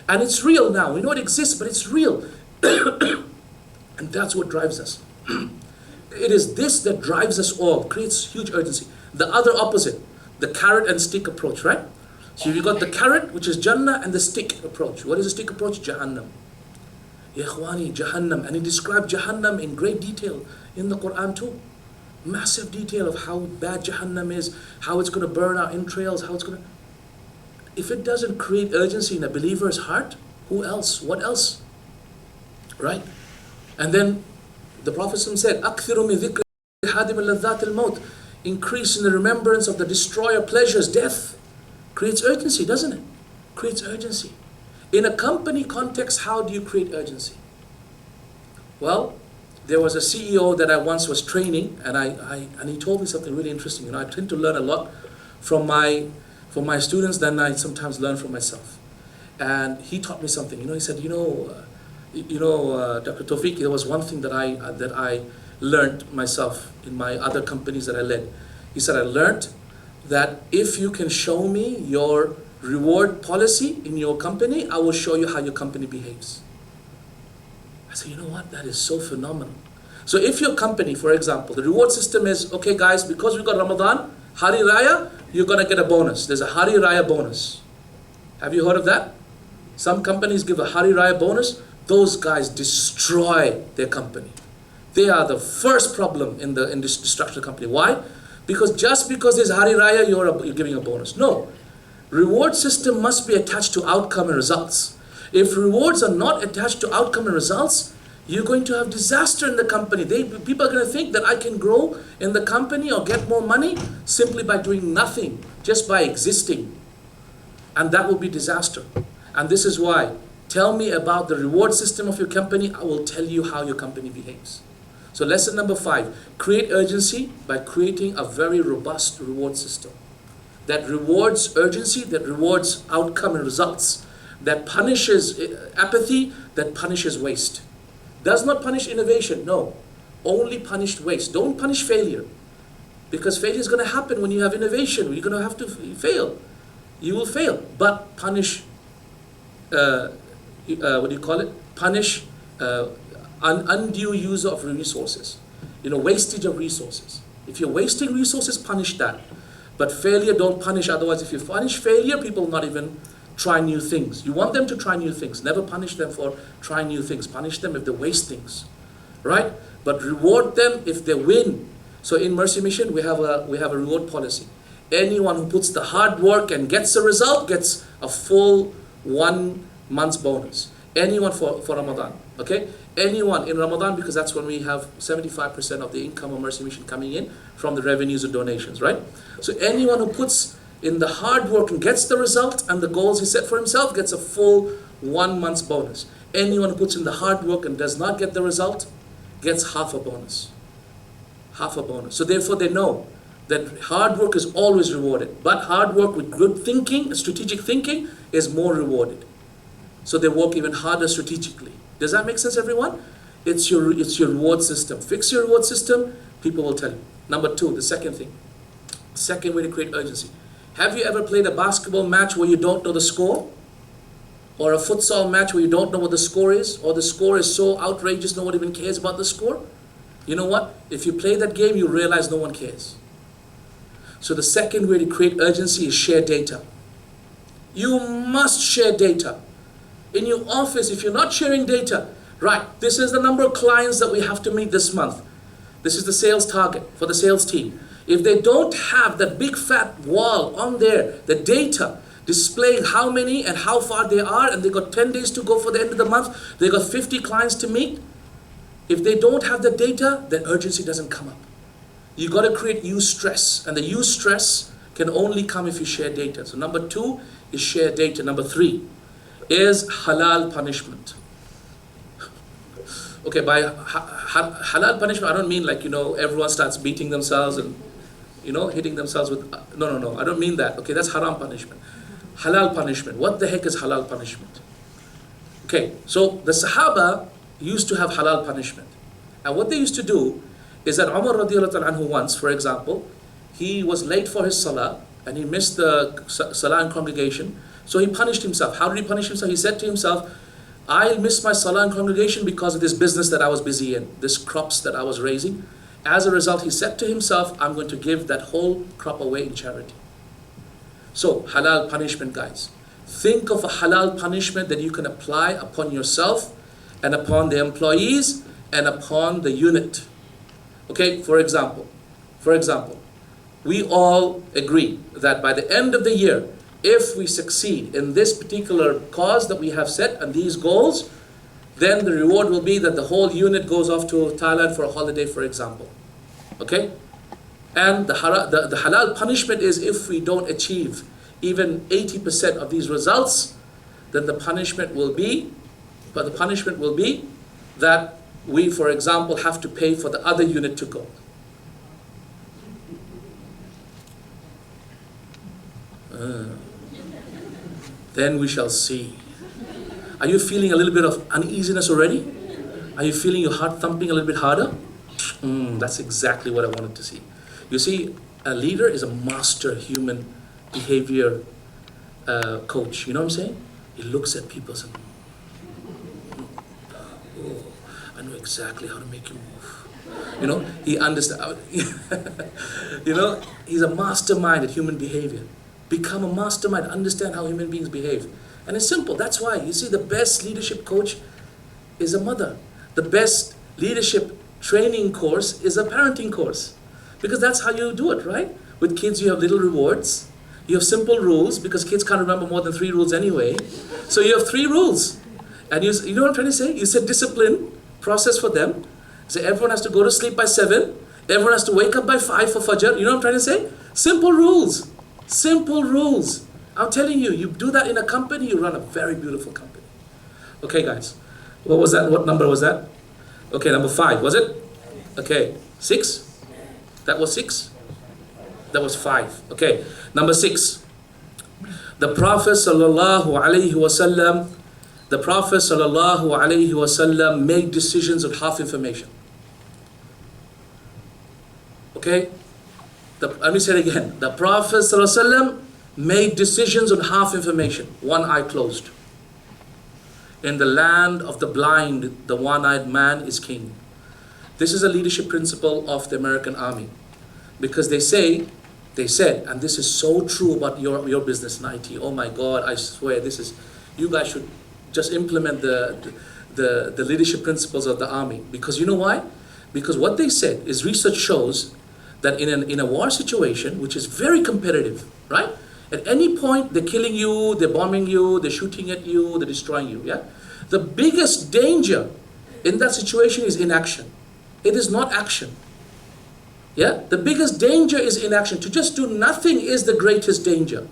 And it's real now. We know it exists, but it's real. And that's what drives us. It is this that drives us all, creates huge urgency. The other opposite, the carrot and stick approach, right? So you've got the carrot, which is Jannah, and the stick approach. What is the stick approach? Jahannam. Ya Ikhwani, Jahannam. And he described Jahannam in great detail in the Quran too. Massive detail of how bad Jahannam is, how it's going to burn our entrails, how it's going to... If it doesn't create urgency in a believer's heart, who else? What else? Right? And then the Prophet said, أَكْثِرُ مِنْ ذِكْرِ hadim al-ladhat al-maut. Increase in the remembrance of the destroyer pleasures, death. Creates urgency, doesn't it? Creates urgency. In a company context, how do you create urgency? Well, there was a CEO that I once was training, and he told me something really interesting. You know, I tend to learn a lot from my students than I sometimes learn from myself. And he taught me something. You know, he said, Dr. Tawfique, there was one thing that I learned myself in my other companies that I led. He said, I learned that if you can show me your reward policy in your company, I will show you how your company behaves. I said, you know what? That is so phenomenal. So if your company, for example, the reward system is, okay guys, because we got Ramadan, Hari Raya, you're going to get a bonus. There's a Hari Raya bonus. Have you heard of that? Some companies give a Hari Raya bonus. Those guys destroy their company. They are the first problem in this destruction of the company. Why? Because just because there's Hari Raya, you're giving a bonus. No. Reward system must be attached to outcome and results. If rewards are not attached to outcome and results, you're going to have disaster in the company. People are going to think that I can grow in the company or get more money simply by doing nothing, just by existing. And that will be disaster. And this is why, tell me about the reward system of your company, I will tell you how your company behaves. So lesson number 5, create urgency by creating a very robust reward system that rewards urgency, that rewards outcome and results, that punishes apathy, that punishes waste. Does not punish innovation, no. Only punish waste. Don't punish failure. Because failure is going to happen when you have innovation. You're going to have to fail. You will fail. But punish, Punish undue use of resources. Wastage of resources. If you're wasting resources, punish that. But failure, don't punish. Otherwise, if you punish failure, people will not even try new things. You want them to try new things. Never punish them for trying new things. Punish them if they waste things, right? But reward them if they win. So in Mercy Mission, we have a reward policy. Anyone who puts the hard work and gets a result gets a full 1 month's bonus. Anyone for Ramadan, okay? Anyone in Ramadan, because that's when we have 75% of the income of Mercy Mission coming in from the revenues of donations, right? So anyone who puts in the hard work and gets the result and the goals he set for himself gets a full 1 month's bonus. Anyone who puts in the hard work and does not get the result gets half a bonus. Half a bonus. So therefore they know that hard work is always rewarded. But hard work with good thinking, strategic thinking, is more rewarded. So they work even harder strategically. Does that make sense, everyone? It's your reward system. Fix your reward system, people will tell you. Number 2, the second thing. Second way to create urgency. Have you ever played a basketball match where you don't know the score? Or a futsal match where you don't know what the score is? Or the score is so outrageous no one even cares about the score? You know what? If you play that game, you realize no one cares. So the second way to create urgency is share data. You must share data. In your office, if you're not sharing data, right, this is the number of clients that we have to meet this month. This is the sales target for the sales team. If they don't have that big fat wall on there, the data displaying how many and how far they are, and they got 10 days to go for the end of the month, they got 50 clients to meet. If they don't have the data, then urgency doesn't come up. You got to create eustress, and the eustress can only come if you share data. So number 2 is share data. Number 3 is halal punishment. Okay, by halal punishment, I don't mean like, everyone starts beating themselves and, hitting themselves with, no, I don't mean that. Okay, that's haram punishment. Halal punishment. What the heck is halal punishment? Okay, so the sahabah used to have halal punishment. And what they used to do is that Umar radiallahu anhu once, for example, he was late for his salah and he missed the salah in congregation. So he punished himself. How did he punish himself? He said to himself, I missed my salah in congregation because of this business that I was busy in, this crops that I was raising. As a result, he said to himself, I'm going to give that whole crop away in charity. So, halal punishment, guys. Think of a halal punishment that you can apply upon yourself and upon the employees and upon the unit. Okay, for example, we all agree that by the end of the year, if we succeed in this particular cause that we have set and these goals, then the reward will be that the whole unit goes off to Thailand for a holiday, for example. Okay? And the halal punishment is if we don't achieve even 80% of these results, then the punishment will be that we, for example, have to pay for the other unit to go. Then we shall see. Are you feeling a little bit of uneasiness already? Are you feeling your heart thumping a little bit harder? That's exactly what I wanted to see. You see, a leader is a master human behavior coach. You know what I'm saying? He looks at people and says, oh, I know exactly how to make you move. You know, he understands. You know, he's a mastermind at human behavior. Become a mastermind, understand how human beings behave. And it's simple. That's why, you see, the best leadership coach is a mother. The best leadership training course is a parenting course. Because that's how you do it, right? With kids, you have little rewards. You have simple rules, because kids can't remember more than 3 rules anyway. So you have 3 rules. And you know what I'm trying to say? You set discipline process for them. So everyone has to go to sleep by 7. Everyone has to wake up by 5 for Fajr. You know what I'm trying to say? Simple rules. Simple rules. I'm telling you, you do that in a company, you run a very beautiful company. Okay, guys. What was that? What number was that? Okay, number 5, was it? Okay, 6? That was 6? That was 5. Okay, number 6. The Prophet sallallahu alaihi wasallam made decisions on half information. Okay? Let me say it again. The Prophet ﷺ made decisions on half information. One eye closed. In the land of the blind, the one-eyed man is king. This is a leadership principle of the American Army. Because they said, and this is so true about your business in IT. Oh my God, I swear you guys should just implement the leadership principles of the army. Because you know why? Because what they said is research shows that in a war situation, which is very competitive, right? At any point, they're killing you, they're bombing you, they're shooting at you, they're destroying you, yeah? The biggest danger in that situation is inaction. It is not action. Yeah? The biggest danger is inaction. To just do nothing is the greatest danger.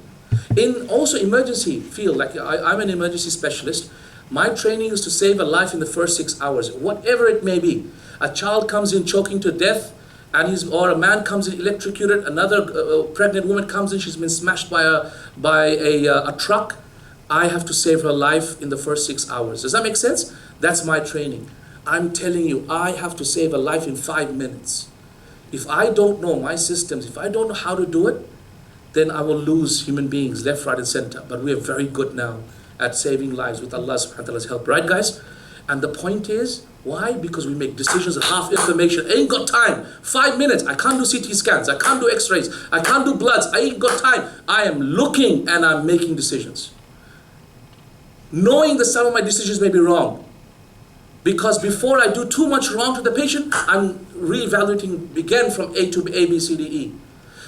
In also emergency field, like I'm an emergency specialist, my training is to save a life in the first 6 hours, whatever it may be. A child comes in choking to death, or a man comes in electrocuted, another pregnant woman comes in, she's been smashed by a truck. I have to save her life in the first 6 hours. Does that make sense? That's my training. I'm telling you, I have to save a life in 5 minutes. If I don't know my systems, if I don't know how to do it, then I will lose human beings left, right, and center. But we are very good now at saving lives with Allah subhanahu wa ta'ala's help. Right, guys? And the point is, why? Because we make decisions of half information. I ain't got time. 5 minutes. I can't do CT scans. I can't do x-rays. I can't do bloods. I ain't got time. I am looking and I'm making decisions. Knowing that some of my decisions may be wrong. Because before I do too much wrong to the patient, I'm reevaluating again from A to A, B, C, D, E.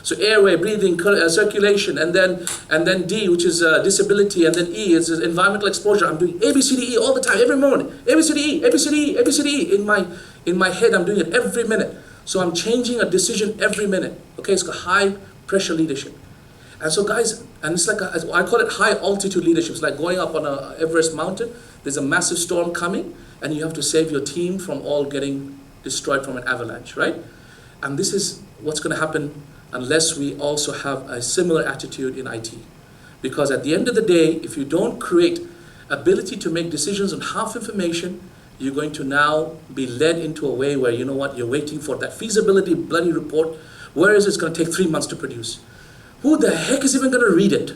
So airway, breathing, circulation, and then D, which is disability, and then E is environmental exposure. I'm doing A, B, C, D, E all the time, every morning. A, B, C, D, E, A, B, C, D, E, A, B, C, D, E. In my head, I'm doing it every minute. So I'm changing a decision every minute. Okay, it's called high pressure leadership. And so guys, and it's like, I call it high altitude leadership. It's like going up on a Everest mountain. There's a massive storm coming, and you have to save your team from all getting destroyed from an avalanche, right? And this is what's going to happen unless we also have a similar attitude in IT. Because at the end of the day, if you don't create ability to make decisions on half information, you're going to now be led into a way where, you know what, you're waiting for that feasibility bloody report, whereas it's going to take 3 months to produce. Who the heck is even going to read it?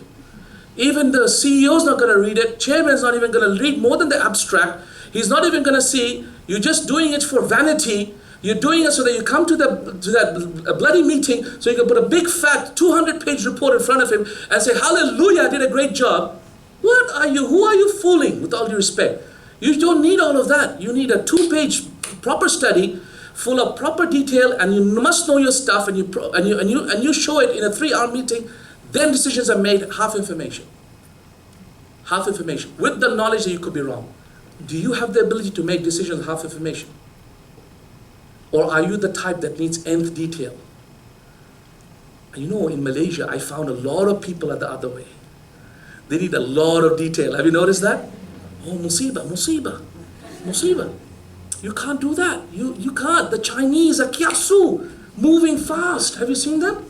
Even the CEO's not going to read it, chairman's not even going to read more than the abstract. He's not even going to see, you're just doing it for vanity. You're doing it so that you come to that bloody meeting so you can put a big fat 200-page report in front of him and say, hallelujah, I did a great job. What are you, who are you fooling, with all due respect? You don't need all of that. You need a 2-page proper study full of proper detail, and you must know your stuff, and you show it in a 3-hour meeting. Then decisions are made, half information. Half information, with the knowledge that you could be wrong. Do you have the ability to make decisions half information? Or are you the type that needs nth detail? And you know, in Malaysia, I found a lot of people are the other way. They need a lot of detail. Have you noticed that? Oh, musibah, musibah, musibah. You can't do that. You can't. The Chinese are kiasu, moving fast. Have you seen them?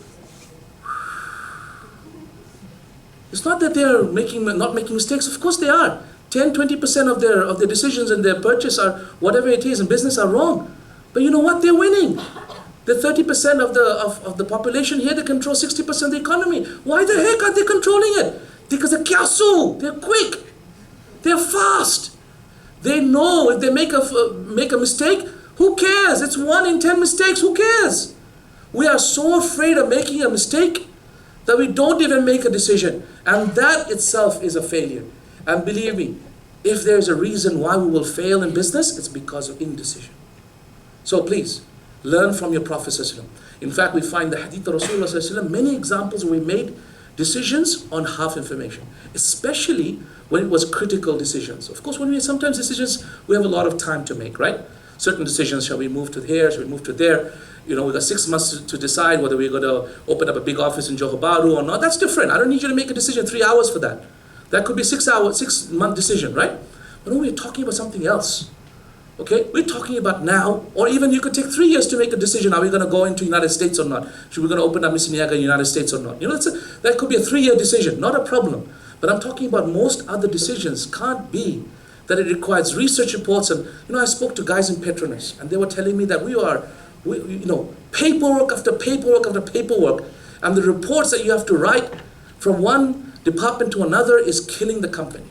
It's not that they're not making mistakes. Of course they are. 10-20% of their decisions and their purchase are whatever it is in business are wrong. But you know what? They're winning. The 30% of the population here, they control 60% of the economy. Why the heck are they controlling it? Because they're kiasu. They're quick. They're fast. They know if they make a mistake, who cares? It's 1 in 10 mistakes. Who cares? We are so afraid of making a mistake that we don't even make a decision. And that itself is a failure. And believe me, if there's a reason why we will fail in business, it's because of indecision. So please, learn from your Prophet ﷺ. In fact, we find the hadith of Rasulullah ﷺ, many examples where we made decisions on half information, especially when it was critical decisions. Of course, when we sometimes decisions, we have a lot of time to make, right? Certain decisions, shall we move to here, shall we move to there? You know, we got 6 months to decide whether we're going to open up a big office in Johor Bahru or not. That's different. I don't need you to make a decision 3 hours for that. That could be 6-month decision, right? But no, we're talking about something else. Okay, we're talking about now, or even you could take 3 years to make a decision. Are we going to go into United States or not? Should we going to open up Miss Niaga in United States or not? You know, that could be a 3-year decision, not a problem. But I'm talking about most other decisions can't be that it requires research reports. And you know, I spoke to guys in Petronas, and they were telling me that paperwork after paperwork after paperwork, and the reports that you have to write from one department to another is killing the company.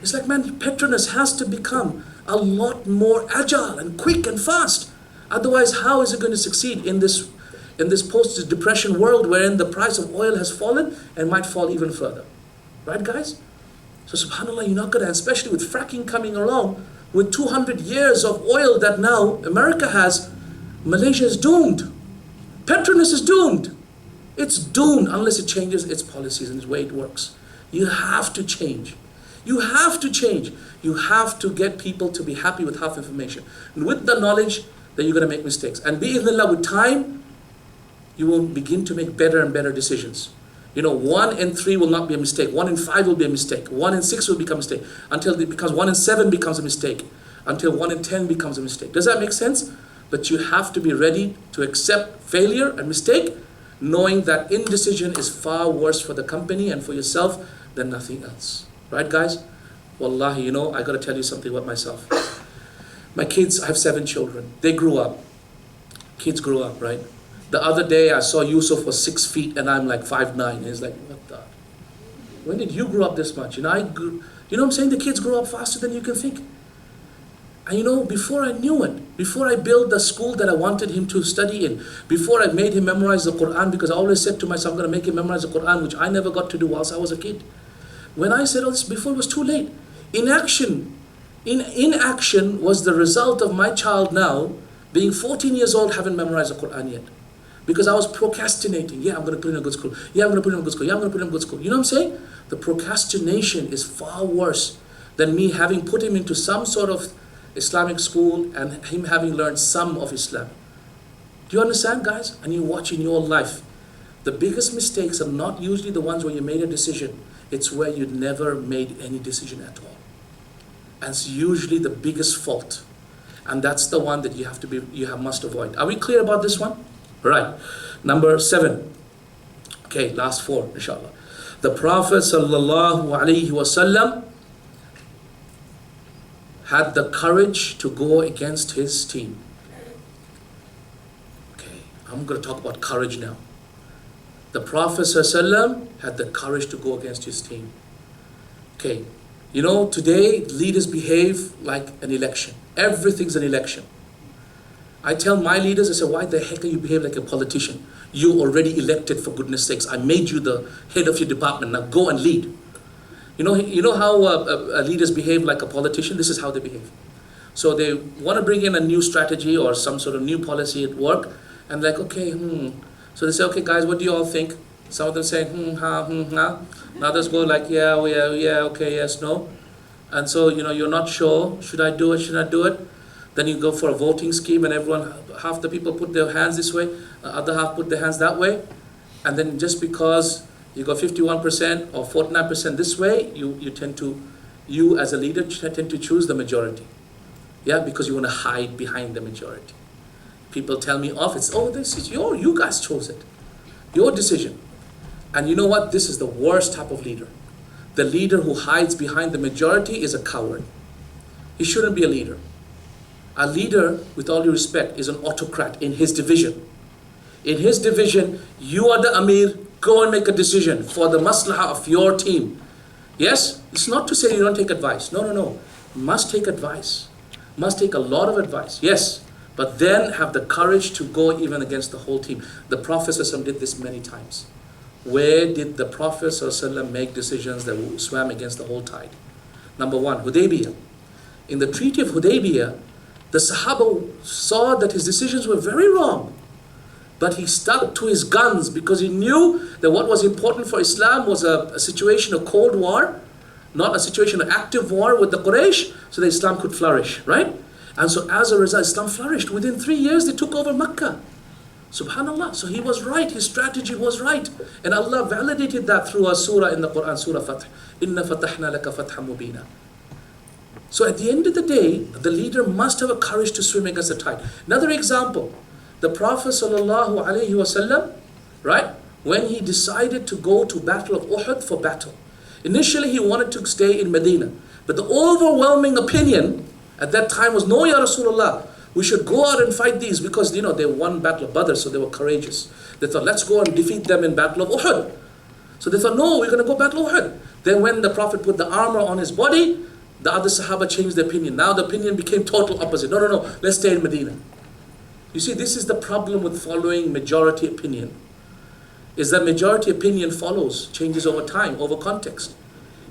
It's like, man, Petronas has to become a lot more agile and quick and fast. Otherwise, how is it going to succeed in this post-depression world wherein the price of oil has fallen and might fall even further? Right, guys? So subhanAllah, you're not going to, especially with fracking coming along, with 200 years of oil that now America has, Malaysia is doomed. Petronas is doomed. It's doomed unless it changes its policies and the way it works. You have to change. You have to change. You have to get people to be happy with half information. And with the knowledge that you're going to make mistakes. And bi'idhnillah, with time, you will begin to make better and better decisions. You know, 1 in 3 will not be a mistake. 1 in 5 will be a mistake. 1 in 6 will become a mistake. Until it becomes 1 in 7 becomes a mistake. Until 1 in 10 becomes a mistake. Does that make sense? But you have to be ready to accept failure and mistake, knowing that indecision is far worse for the company and for yourself than nothing else. Right, guys? Wallahi, you know, I got to tell you something about myself. My kids, I have 7 children. They grew up. Kids grew up, right? The other day I saw Yusuf was 6 feet and I'm like 5'9". And he's like, what the? When did you grow up this much? You know what I'm saying? The kids grow up faster than you can think. And you know, before I knew it, before I built the school that I wanted him to study in, before I made him memorize the Quran, because I always said to myself, I'm going to make him memorize the Quran, which I never got to do whilst I was a kid. When I said all this before, it was too late. Inaction was the result of my child now being 14 years old, haven't memorized the Quran yet. Because I was procrastinating. Yeah, I'm going to put him in a good school. Yeah, I'm going to put him in a good school. Yeah, I'm going to put him in a good school. You know what I'm saying? The procrastination is far worse than me having put him into some sort of Islamic school and him having learned some of Islam. Do you understand, guys? And you watch in your life, the biggest mistakes are not usually the ones where you made a decision. It's where you never made any decision at all. And it's usually the biggest fault. And that's the one that you must avoid. Are we clear about this one? Right. Number 7. Okay, last 4, inshallah. The Prophet ﷺ had the courage to go against his team. Okay, I'm going to talk about courage now. The Prophet ﷺ had the courage to go against his team. Okay, you know, today leaders behave like an election. Everything's an election. I tell my leaders, I say, why the heck are you behaving like a politician? You already elected, for goodness sakes. I made you the head of your department. Now go and lead. You know how leaders behave like a politician? This is how they behave. So they want to bring in a new strategy or some sort of new policy at work. And like, okay, So they say, okay, guys, what do you all think? Some of them say, ha. And others go like, yeah, okay, yes, no. And so, you know, you're not sure. Should I do it? Should I do it? Then you go for a voting scheme and everyone, half the people put their hands this way, other half put their hands that way. And then just because you got 51% or 49% this way, you as a leader tend to choose the majority. Yeah, because you want to hide behind the majority. People tell me off, you guys chose it. Your decision. And you know what? This is the worst type of leader. The leader who hides behind the majority is a coward. He shouldn't be a leader. A leader, with all due respect, is an autocrat in his division. In his division, you are the Amir, go and make a decision for the maslahah of your team. Yes? It's not to say you don't take advice. No. Must take advice. Must take a lot of advice. Yes. But then have the courage to go even against the whole team. The Prophet ﷺ did this many times. Where did the Prophet ﷺ make decisions that swam against the whole tide? Number one, Hudaybiyah. In the Treaty of Hudaybiyah, the Sahaba saw that his decisions were very wrong. But he stuck to his guns because he knew that what was important for Islam was a situation of cold war, not a situation of active war with the Quraysh, so that Islam could flourish, right? And so as a result, Islam flourished. Within 3 years, they took over Mecca. Subhanallah. So he was right. His strategy was right. And Allah validated that through a surah in the Quran, Surah Fath. Inna fatahna laka fatha mubina. So at the end of the day, the leader must have a courage to swim against the tide. Another example, the Prophet sallallahu alaihi wasallam, right? When he decided to go to Battle of Uhud for battle. Initially, he wanted to stay in Medina. But the overwhelming opinion at that time was, no, Ya Rasulullah, we should go out and fight these because, they won Battle of Badr, so they were courageous. They thought, let's go and defeat them in Battle of Uhud. So they thought, no, we're going to go Battle of Uhud. Then when the Prophet put the armor on his body, the other Sahaba changed their opinion. Now the opinion became total opposite. No, let's stay in Medina. You see, this is the problem with following majority opinion. Is that majority opinion changes over time, over context.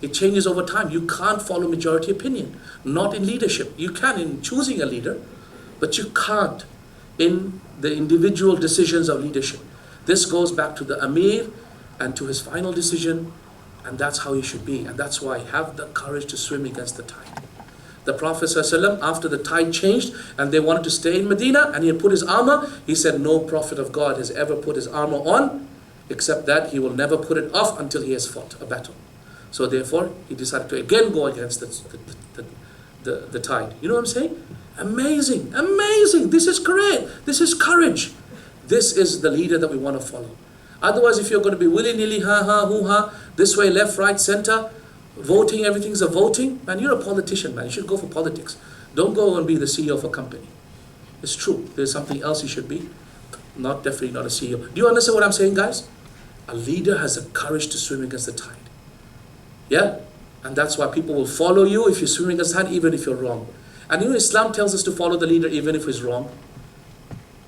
It changes over time. You can't follow majority opinion. Not in leadership. You can in choosing a leader, but you can't in the individual decisions of leadership. This goes back to the Amir and to his final decision, and that's how he should be. And that's why have the courage to swim against the tide. The Prophet ﷺ, after the tide changed and they wanted to stay in Medina and he had put his armor, he said no prophet of God has ever put his armor on, except that he will never put it off until he has fought a battle. So therefore, he decided to again go against the tide. You know what I'm saying? Amazing, amazing. This is correct. This is courage. This is the leader that we want to follow. Otherwise, if you're going to be willy-nilly, hoo-ha, this way, left, right, center, voting, everything's a voting, man, you're a politician, man. You should go for politics. Don't go and be the CEO of a company. It's true. There's something else you should be. Definitely not a CEO. Do you understand what I'm saying, guys? A leader has the courage to swim against the tide. Yeah? And that's why people will follow you if you're swimming against the tide, even if you're wrong. And Islam tells us to follow the leader even if he's wrong.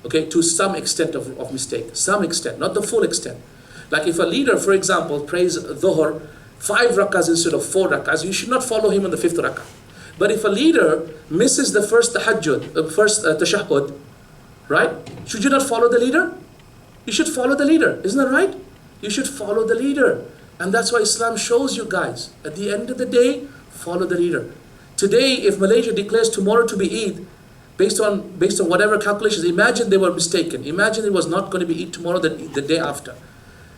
Okay, to some extent of mistake. Some extent, not the full extent. Like if a leader, for example, prays Dhuhr 5 rakahs instead of 4 rakahs, you should not follow him on the 5th rakah. But if a leader misses the first tahajjud, first tashahhud, right? Should you not follow the leader? You should follow the leader. Isn't that right? You should follow the leader. And that's why Islam shows you guys, at the end of the day, follow the leader. Today, if Malaysia declares tomorrow to be Eid, based on whatever calculations, imagine they were mistaken. Imagine it was not going to be Eid tomorrow, the day after.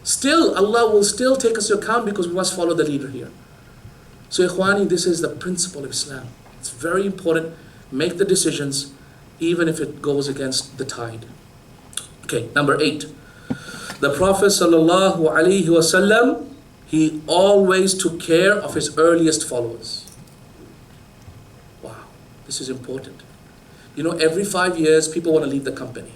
Still, Allah will still take us to account because we must follow the leader here. So, Ikhwani, this is the principle of Islam. It's very important. Make the decisions, even if it goes against the tide. Okay, number 8. The Prophet sallallahu alaihi wasallam, he always took care of his earliest followers. Wow, this is important. Every 5 years, people want to leave the company.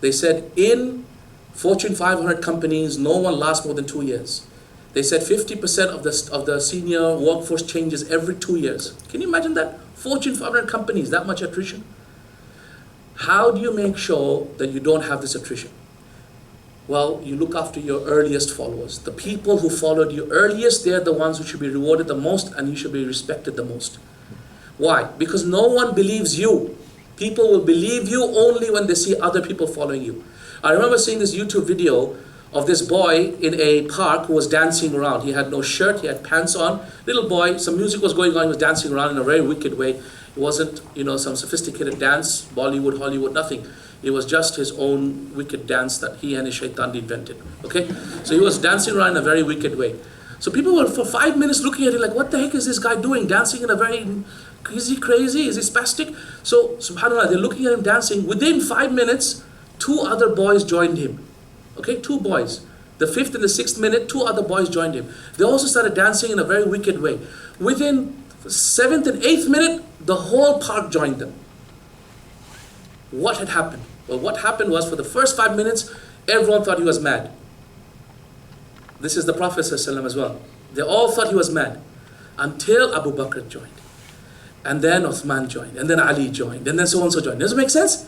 They said in Fortune 500 companies, no one lasts more than 2 years. They said 50% of the senior workforce changes every 2 years. Can you imagine that? Fortune 500 companies, that much attrition. How do you make sure that you don't have this attrition? Well, you look after your earliest followers. The people who followed you earliest, they're the ones who should be rewarded the most and you should be respected the most. Why? Because no one believes you. People will believe you only when they see other people following you. I remember seeing this YouTube video of this boy in a park who was dancing around. He had no shirt, he had pants on. Little boy, some music was going on, he was dancing around in a very wicked way. It wasn't, some sophisticated dance, Bollywood, Hollywood, nothing. It was just his own wicked dance that he and his shaitan invented. Okay? So he was dancing around in a very wicked way. So people were for 5 minutes looking at him like, what the heck is this guy doing? Dancing in a very, is he crazy? Is he spastic? So, subhanAllah, they're looking at him dancing. Within 5 minutes, 2 other boys joined him. Okay, 2 boys. The 5th and the 6th minute, 2 other boys joined him. They also started dancing in a very wicked way. Within 7th and 8th minute, the whole park joined them. What had happened? Well, what happened was for the first 5 minutes, everyone thought he was mad. This is the Prophet ﷺ as well. They all thought he was mad until Abu Bakr joined. And then Uthman joined. And then Ali joined. And then so on so joined. Does it make sense?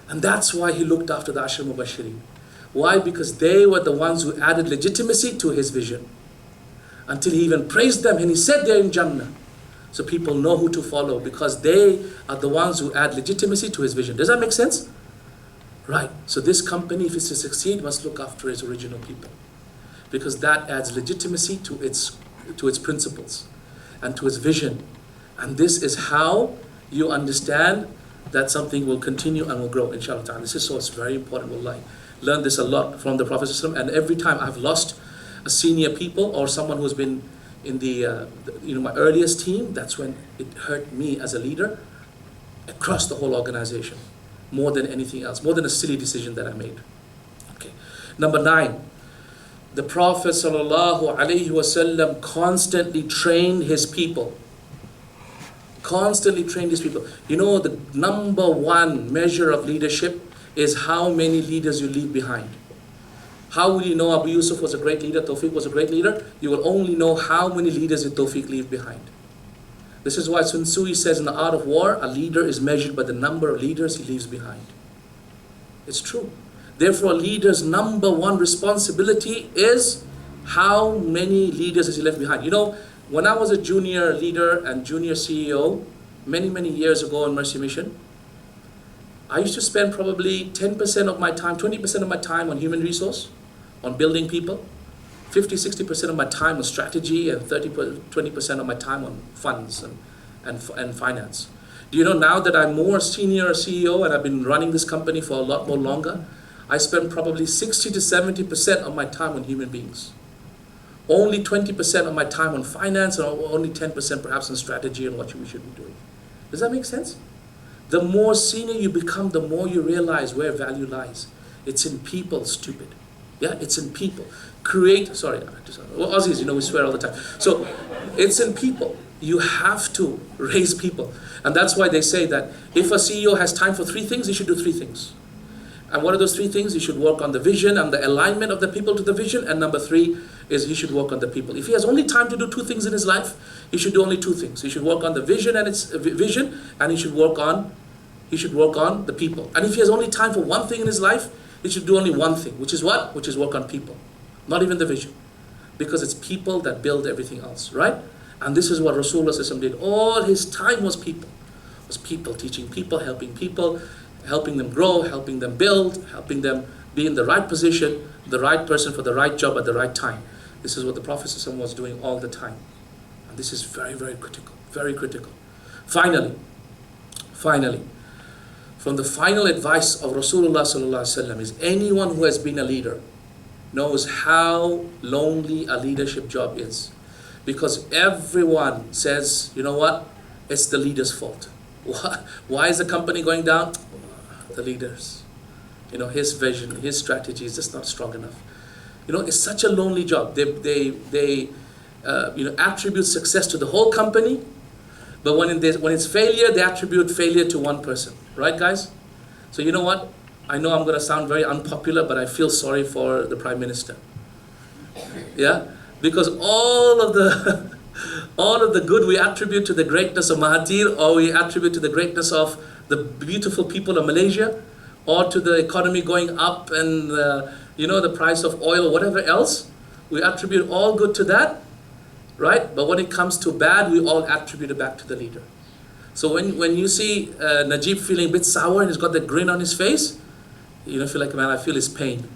And that's why he looked after the Ashra Mubashirin. Why? Because they were the ones who added legitimacy to his vision. Until he even praised them and he said they're in Jannah. So people know who to follow because they are the ones who add legitimacy to his vision. Does that make sense? Right. So this company, if it's to succeed, must look after its original people. Because that adds legitimacy to its principles and to its vision. And this is how you understand that something will continue and will grow, inshallah ta'ala. This is so, it's very important, wallahi. Learn this a lot from the Prophet ﷺ, and every time I've lost a senior people or someone who's been in my earliest team, that's when it hurt me as a leader across the whole organization, more than anything else, more than a silly decision that I made. Okay. Number 9, the Prophet ﷺ constantly trained his people. Constantly trained his people. The number 1 measure of leadership is how many leaders you leave behind. How will you know Abu Yusuf was a great leader, Tawfique was a great leader? You will only know how many leaders did Tawfique leave behind. This is why Sun Tzu says in the art of war, a leader is measured by the number of leaders he leaves behind. It's true. Therefore, a leader's number 1 responsibility is how many leaders has he left behind. When I was a junior leader and junior CEO, many, many years ago in Mercy Mission, I used to spend probably 10% of my time, 20% of my time on human resource, on building people, 50-60% of my time on strategy, and 20% of my time on funds and finance. Do you know now that I'm more senior CEO and I've been running this company for a lot more longer, I spend probably 60-70% of my time on human beings. Only 20% of my time on finance, and only 10% perhaps on strategy and what we should be doing. Does that make sense? The more senior you become, the more you realize where value lies. It's in people, stupid. Yeah, it's in people. Aussies, we swear all the time. So, it's in people. You have to raise people. And that's why they say that if a CEO has time for 3 things, he should do 3 things. And what are those 3 things? He should work on the vision and the alignment of the people to the vision. And number 3 is he should work on the people. If he has only time to do 2 things in his life, he should do only 2 things. He should work on the vision and its vision, and he should work on the people. And if he has only time for 1 thing in his life, he should do only 1 thing, which is what? Which is work on people, not even the vision, because it's people that build everything else, right? And this is what Rasulullah ﷺ did. All his time was people. It was people, teaching people, helping them grow, helping them build, helping them be in the right position, the right person for the right job at the right time. This is what the Prophet ﷺ was doing all the time. And this is very, very critical, very critical. Finally, from the final advice of Rasulullah ﷺ is anyone who has been a leader knows how lonely a leadership job is. Because everyone says, you know what? It's the leader's fault. Why is the company going down? The leaders. His vision, his strategy is just not strong enough. It's such a lonely job. They attribute success to the whole company, but when it's failure, they attribute failure to one person. Right, guys? So you know what? I know I'm going to sound very unpopular, but I feel sorry for the Prime Minister. Yeah? Because all of the good we attribute to the greatness of Mahathir, or we attribute to the greatness of the beautiful people of Malaysia, or to the economy going up and the price of oil or whatever else, we attribute all good to that, right? But when it comes to bad, we all attribute it back to the leader. So when you see Najib feeling a bit sour and he's got that grin on his face, feel like, man, I feel his pain.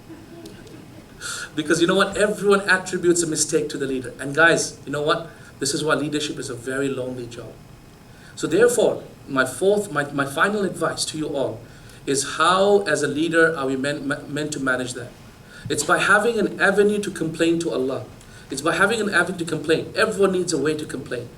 Because you know what? Everyone attributes a mistake to the leader. And guys, you know what? This is why leadership is a very lonely job. So therefore, my final advice to you all is how, as a leader, are we meant to manage that? It's by having an avenue to complain to Allah. It's by having an avenue to complain. Everyone needs a way to complain.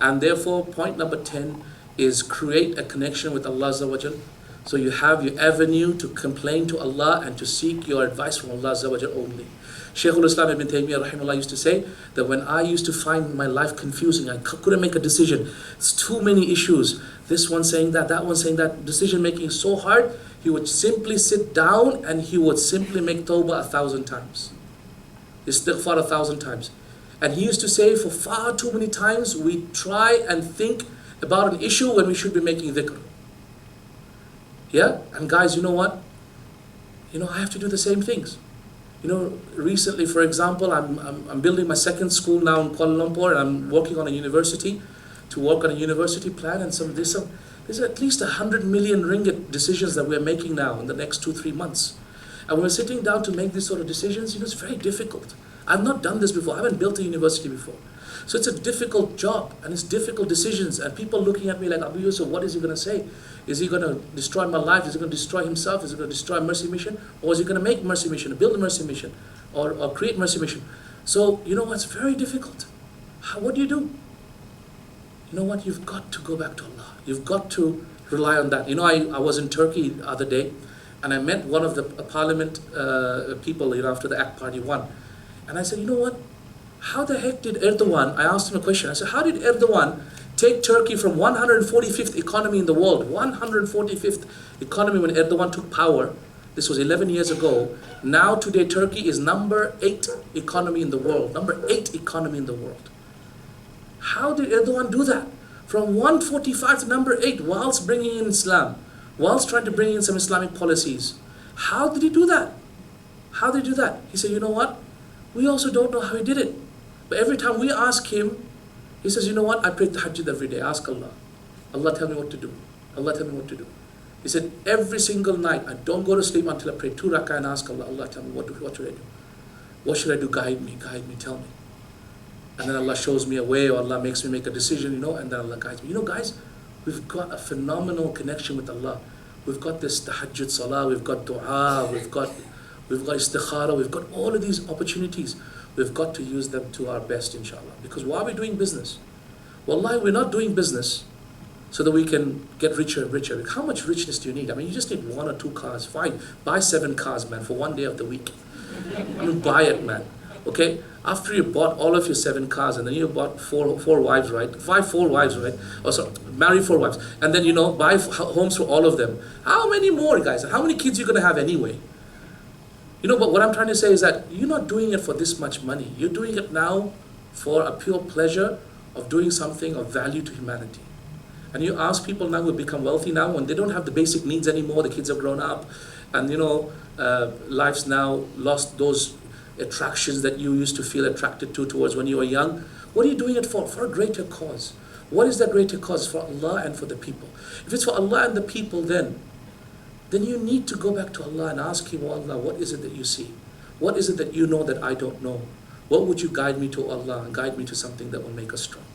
And therefore, point number 10 is create a connection with Allah azzawaj. So you have your avenue to complain to Allah and to seek your advice from Allah azzawaj only. Sheikh al-Islam ibn Taymiyyah rahimahullah used to say that when I used to find my life confusing, I couldn't make a decision. It's too many issues. This one saying that one saying that. Decision making is so hard. He would simply sit down and he would simply make tawbah 1,000 times. Istighfar 1,000 times. And he used to say, for far too many times we try and think about an issue when we should be making dhikr. Yeah? And guys, you know what? I have to do the same things. Recently, for example, I'm building my second school now in Kuala Lumpur, and I'm working on a university, to work on a university plan, and there's at least 100 million ringgit decisions that we're making now in the next 2-3 months. And when we're sitting down to make these sort of decisions, it's very difficult. I've not done this before. I haven't built a university before. So it's a difficult job, and it's difficult decisions, and people looking at me like, Abu Yusuf, what is he going to say? Is he going to destroy my life? Is he going to destroy himself? Is he going to destroy Mercy Mission? Or is he going to make Mercy Mission, build a Mercy Mission, or create Mercy Mission? So, it's very difficult. What do? You know what? You've got to go back to Allah. You've got to rely on that. I was in Turkey the other day, and I met one of the parliament people, after the ACT party won. And I said, you know what? How the heck did Erdogan, I asked him a question, I said, how did Erdogan take Turkey from 145th economy in the world, 145th economy when Erdogan took power, this was 11 years ago, now today Turkey is number 8 economy in the world, number 8 economy in the world. How did Erdogan do that? From 145 to number 8, whilst bringing in Islam, whilst trying to bring in some Islamic policies. How did he do that? How did he do that? He said, you know what? We also don't know how he did it. But every time we ask him, he says, you know what? I pray tahajjud every day. Ask Allah. Allah tell me what to do. Allah tell me what to do. He said, every single night, I don't go to sleep until I pray 2 rak'ah and ask Allah, Allah tell me what should I do? What should I do? Guide me, tell me. And then Allah shows me a way, or Allah makes me make a decision, and then Allah guides me. Guys, we've got a phenomenal connection with Allah. We've got this tahajjud salah, we've got dua, we've got istikhara, we've got all of these opportunities. We've got to use them to our best, inshallah. Because why are we doing business? Wallahi, we're not doing business so that we can get richer and richer. How much richness do you need? You just need 1 or 2 cars. Fine, buy 7 cars, man, for one day of the week. Buy it, man. Okay? After you bought all of your 7 cars, and then you bought 4 wives, right? 4 wives, right? Or sorry, marry 4 wives. And then, buy homes for all of them. How many more, guys? How many kids are you going to have anyway? But what I'm trying to say is that you're not doing it for this much money. You're doing it now for a pure pleasure of doing something of value to humanity. And you ask people now who become wealthy now, when they don't have the basic needs anymore, the kids have grown up, and life's now lost those attractions that you used to feel attracted towards when you were young. What are you doing it for? For a greater cause. What is that greater cause? For Allah and for the people. If it's for Allah and the people, then you need to go back to Allah and ask Him, oh Allah, what is it that you see? What is it that you know that I don't know? What would you guide me to, Allah, and guide me to something that will make us strong?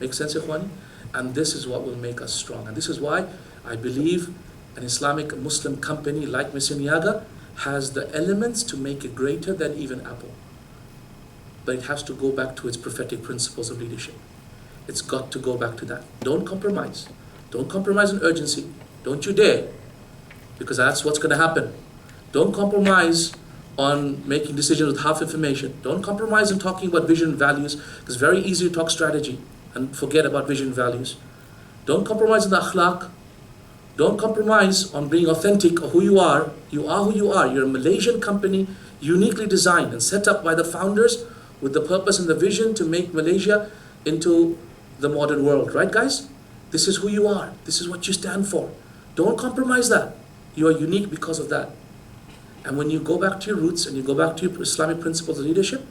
Make sense, Ikhwani? And this is what will make us strong. And this is why I believe an Islamic Muslim company like Mission Yaga has the elements to make it greater than even Apple. But it has to go back to its prophetic principles of leadership. It's got to go back to that. Don't compromise. Don't compromise on urgency. Don't you dare. Because that's what's going to happen. Don't compromise on making decisions with half information. Don't compromise on talking about vision and values. It's very easy to talk strategy and forget about vision and values. Don't compromise on the akhlaq. Don't compromise on being authentic of who you are. You are who you are. You're a Malaysian company, uniquely designed and set up by the founders with the purpose and the vision to make Malaysia into the modern world. Right, guys? This is who you are. This is what you stand for. Don't compromise that. You are unique because of that. And when you go back to your roots and you go back to your Islamic principles of leadership,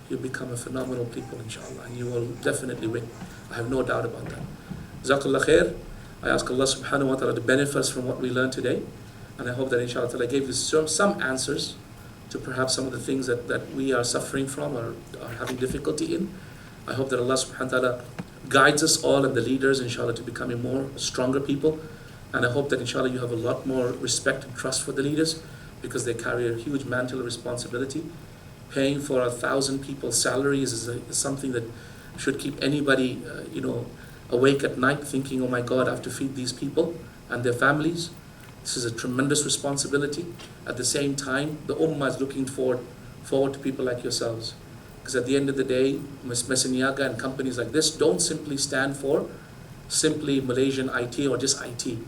you become a phenomenal people, inshallah, and you will definitely win. I have no doubt about that. Jazakallah khair. I ask Allah subhanahu wa ta'ala to benefit us from what we learned today. And I hope that inshallah ta'ala gave you some answers to perhaps some of the things that we are suffering from or are having difficulty in. I hope that Allah subhanahu wa ta'ala guides us all and the leaders, inshallah, to becoming more stronger people. And I hope that inshallah you have a lot more respect and trust for the leaders, because they carry a huge mantle of responsibility. Paying for 1,000 people's salaries is something that should keep anybody awake at night thinking, oh my God, I have to feed these people and their families. This is a tremendous responsibility. At the same time, the ummah is looking forward to people like yourselves. Because at the end of the day, Meseniaga and companies like this don't simply stand for simply Malaysian IT or just IT.